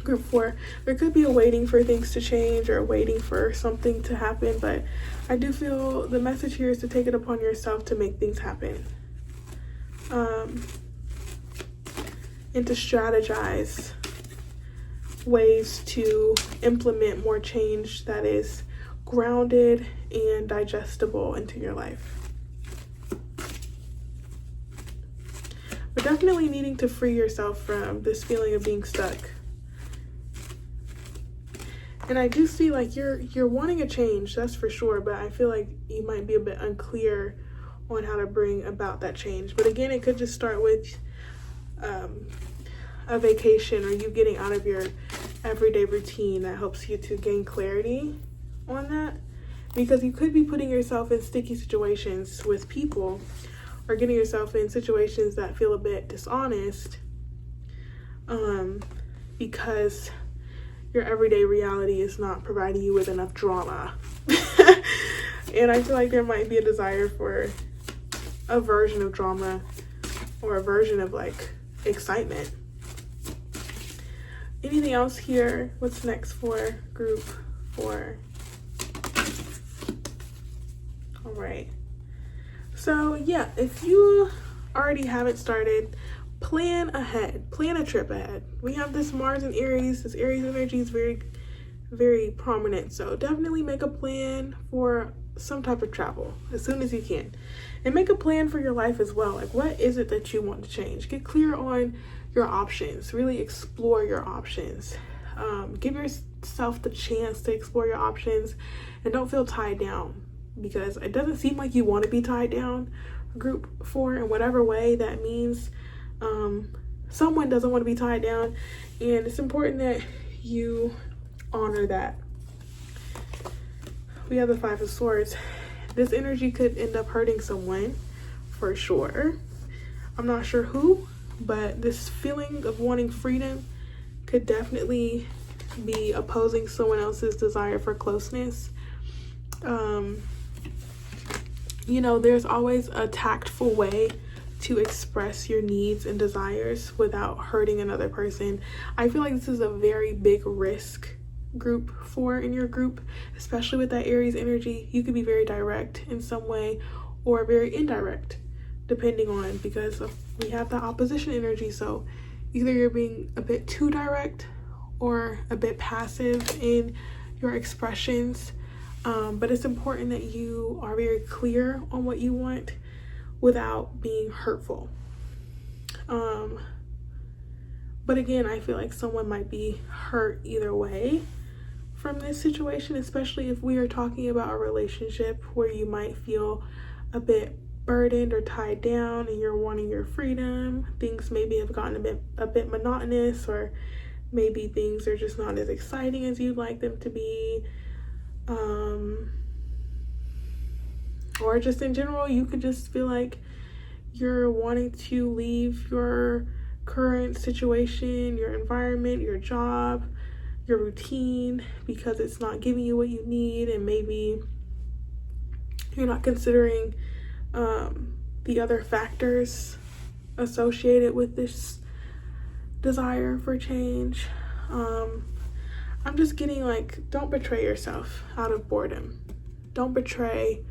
group 4, there could be a waiting for things to change or waiting for something to happen, but I do feel the message here is to take it upon yourself to make things happen, and to strategize ways to implement more change that is grounded and digestible into your life. But definitely needing to free yourself from this feeling of being stuck. And I do see like you're wanting a change, that's for sure, but I feel like you might be a bit unclear on how to bring about that change. But again, it could just start with a vacation, or you getting out of your everyday routine that helps you to gain clarity on that, because you could be putting yourself in sticky situations with people, or getting yourself in situations that feel a bit dishonest, because your everyday reality is not providing you with enough drama. And I feel like there might be a desire for a version of drama, or a version of like excitement. Anything else here? What's next for group 4? All right. So yeah, if you already haven't started, plan ahead. Plan a trip ahead. We have this Mars and Aries. This Aries energy is very, very prominent. So definitely make a plan for some type of travel as soon as you can. And make a plan for your life as well. Like, what is it that you want to change? Get clear on your options. Really explore your options. Give yourself the chance to explore your options, and don't feel tied down, because it doesn't seem like you want to be tied down. Group 4, in whatever way that means, someone doesn't want to be tied down, and it's important that you honor that. We have the 5 of Swords. This energy could end up hurting someone for sure. I'm not sure who, but this feeling of wanting freedom could definitely be opposing someone else's desire for closeness. You know, there's always a tactful way to express your needs and desires without hurting another person. I feel like this is a very big risk, group 4, in your group, especially with that Aries energy. You could be very direct in some way, or very indirect, depending on, because we have the opposition energy. So either you're being a bit too direct or a bit passive in your expressions. But it's important that you are very clear on what you want without being hurtful. But again, I feel like someone might be hurt either way from this situation, especially if we are talking about a relationship where you might feel a bit burdened or tied down and you're wanting your freedom. Things maybe have gotten a bit monotonous, or maybe things are just not as exciting as you'd like them to be. Or or just in general, you could just feel like you're wanting to leave your current situation, your environment, your job, your routine, because it's not giving you what you need, and maybe you're not considering the other factors associated with this desire for change. I'm just getting like, don't betray yourself out of boredom. Don't betray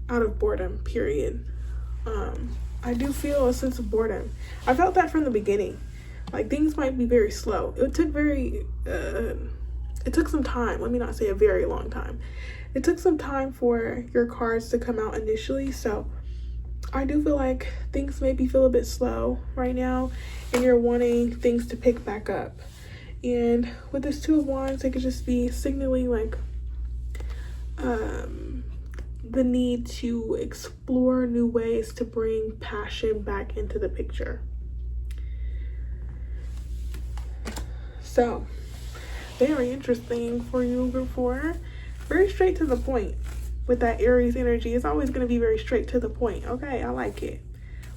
out of boredom, period. I do feel a sense of boredom. I felt that from the beginning. Like, things might be very slow. It took some time. Let me not say a very long time. It took some time for your cards to come out initially. So I do feel like things maybe feel a bit slow right now, and you're wanting things to pick back up. And with this Two of Wands, it could just be signaling like the need to explore new ways to bring passion back into the picture. So, very interesting for you, group 4. Very straight to the point with that Aries energy. It's always going to be very straight to the point. Okay, I like it.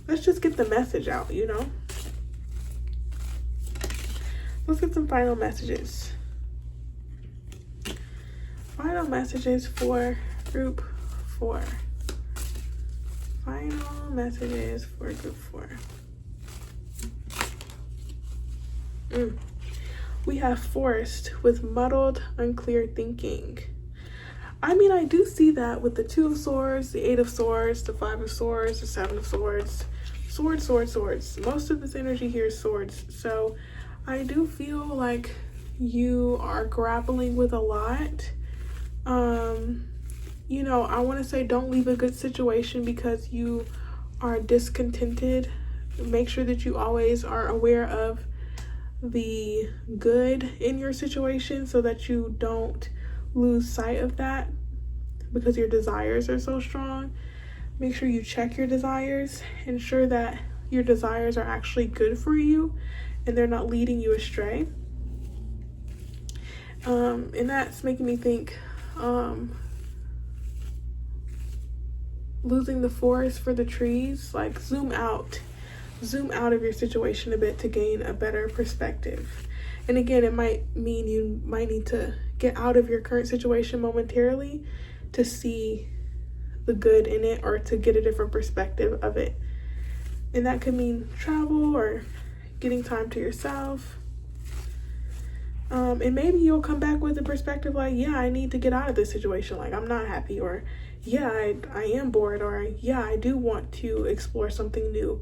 Let's just get the message out, you know? Let's get some final messages. Final messages for group 4. Final messages for group 4. We have forest with muddled, unclear thinking. I mean, I do see that with the 2 of Swords, the 8 of Swords, the 5 of Swords, the 7 of Swords. Swords, swords, swords. Most of this energy here is swords. So I do feel like you are grappling with a lot. You know, I want to say don't leave a good situation because you are discontented. Make sure that you always are aware of the good in your situation so that you don't lose sight of that, because your desires are so strong. Make sure you check your desires. Ensure that your desires are actually good for you and they're not leading you astray. And that's making me think losing the forest for the trees. Like, zoom out of your situation a bit to gain a better perspective. And again, it might mean you might need to get out of your current situation momentarily to see the good in it, or to get a different perspective of it. And that could mean travel or getting time to yourself. And maybe you'll come back with a perspective like, yeah, I need to get out of this situation. Like, I'm not happy, or yeah, I am bored, or yeah, I do want to explore something new.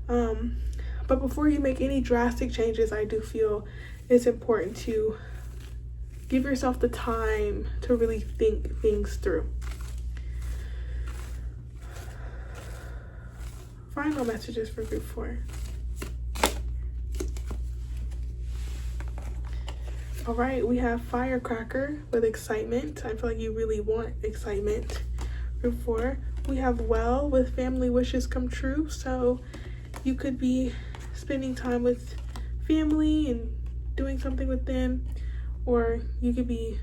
But before you make any drastic changes, I do feel it's important to give yourself the time to really think things through. Final messages for group 4. All right, we have firecracker with excitement. I feel like you really want excitement. Group 4. We have well with family wishes come true. So you could be spending time with family and doing something with them, or you could be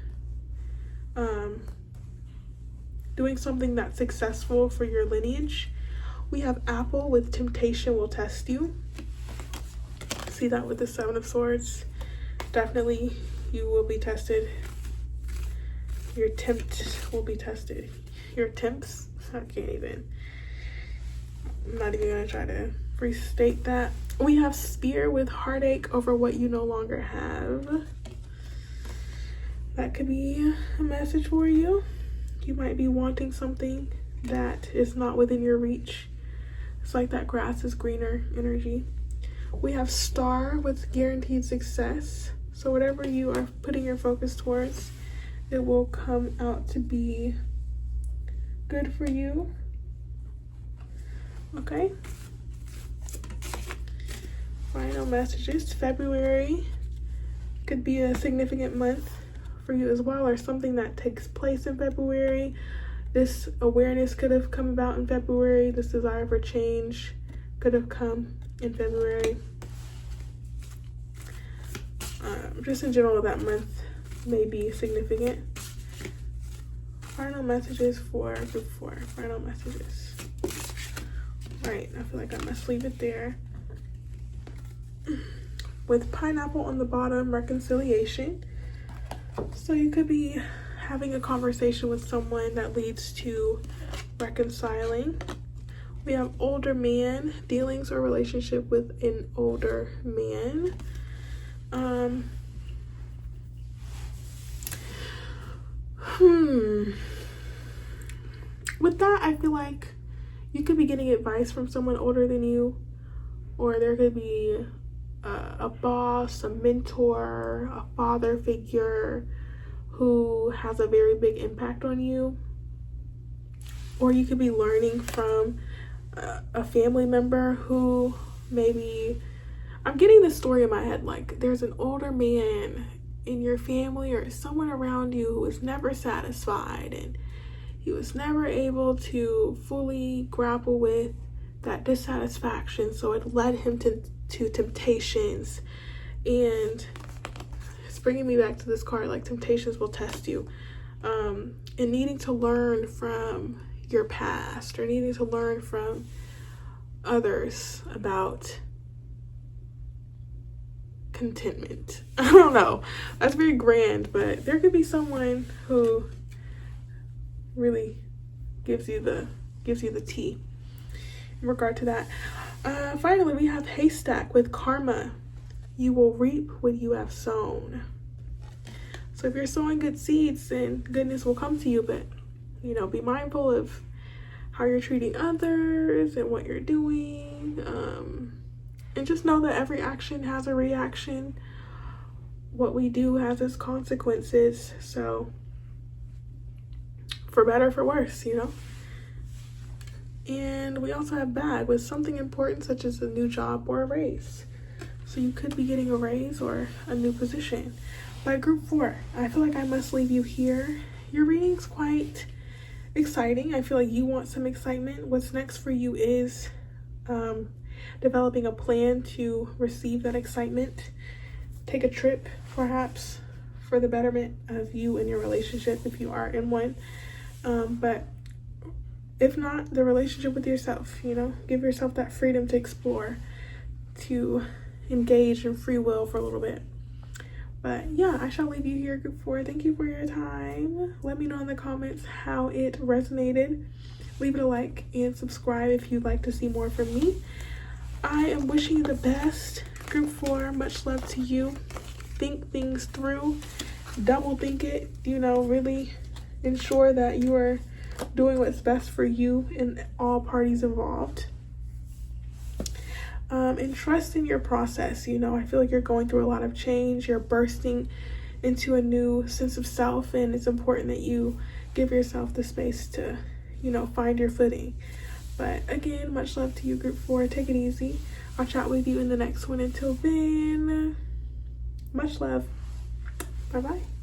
doing something that's successful for your lineage. We have apple with temptation will test you. See that with the 7 of Swords. Definitely you will be tested. Your tempt will be tested. Your tempts, I can't even. I'm not even gonna try to restate that. We have spear with heartache over what you no longer have. That could be a message for you. You might be wanting something that is not within your reach. It's like that grass is greener energy. We have star with guaranteed success. So whatever you are putting your focus towards, it will come out to be good for you. Okay. Final messages. February could be a significant month for you as well, or something that takes place in February. This awareness could have come about in February. This desire for change could have come in February. Just in general, that month may be significant. Final messages for group 4. Final messages. Right, I feel like I must leave it there. With pineapple on the bottom, reconciliation. So you could be having a conversation with someone that leads to reconciling. We have older man, dealings or relationship with an older man. With that, I feel like you could be getting advice from someone older than you, or there could be a boss, a mentor, a father figure who has a very big impact on you. Or you could be learning from a family member who maybe, I'm getting this story in my head, like there's an older man in your family or someone around you who was never satisfied, and he was never able to fully grapple with that dissatisfaction, so it led him to temptations. And it's bringing me back to this card, like temptations will test you, and needing to learn from your past, or needing to learn from others about contentment. I don't know, that's very grand, but there could be someone who really gives you the tea in regard to that. Finally, we have haystack with karma. You will reap what you have sown. So if you're sowing good seeds, then goodness will come to you, but you know, be mindful of how you're treating others and what you're doing, and just know that every action has a reaction. What we do has its consequences, so for better, for worse, you know. And we also have bag with something important, such as a new job or a raise. So you could be getting a raise or a new position. By group 4, I feel like I must leave you here. Your reading's quite exciting. I feel like you want some excitement. What's next for you is developing a plan to receive that excitement. Take a trip, perhaps, for the betterment of you and your relationship if you are in one. But if not, the relationship with yourself, you know, give yourself that freedom to explore, to engage in free will for a little bit. But yeah, I shall leave you here, group 4. Thank you for your time. Let me know in the comments how it resonated. Leave it a like and subscribe if you'd like to see more from me. I am wishing you the best, group 4. Much love to you. Think things through. Double think it. You know, really ensure that you are doing what's best for you and all parties involved. And trust in your process. You know, I feel like you're going through a lot of change. You're bursting into a new sense of self, and it's important that you give yourself the space to, you know, find your footing. But again, much love to you, group 4. Take it easy. I'll chat with you in the next one. Until then, much love. Bye-bye.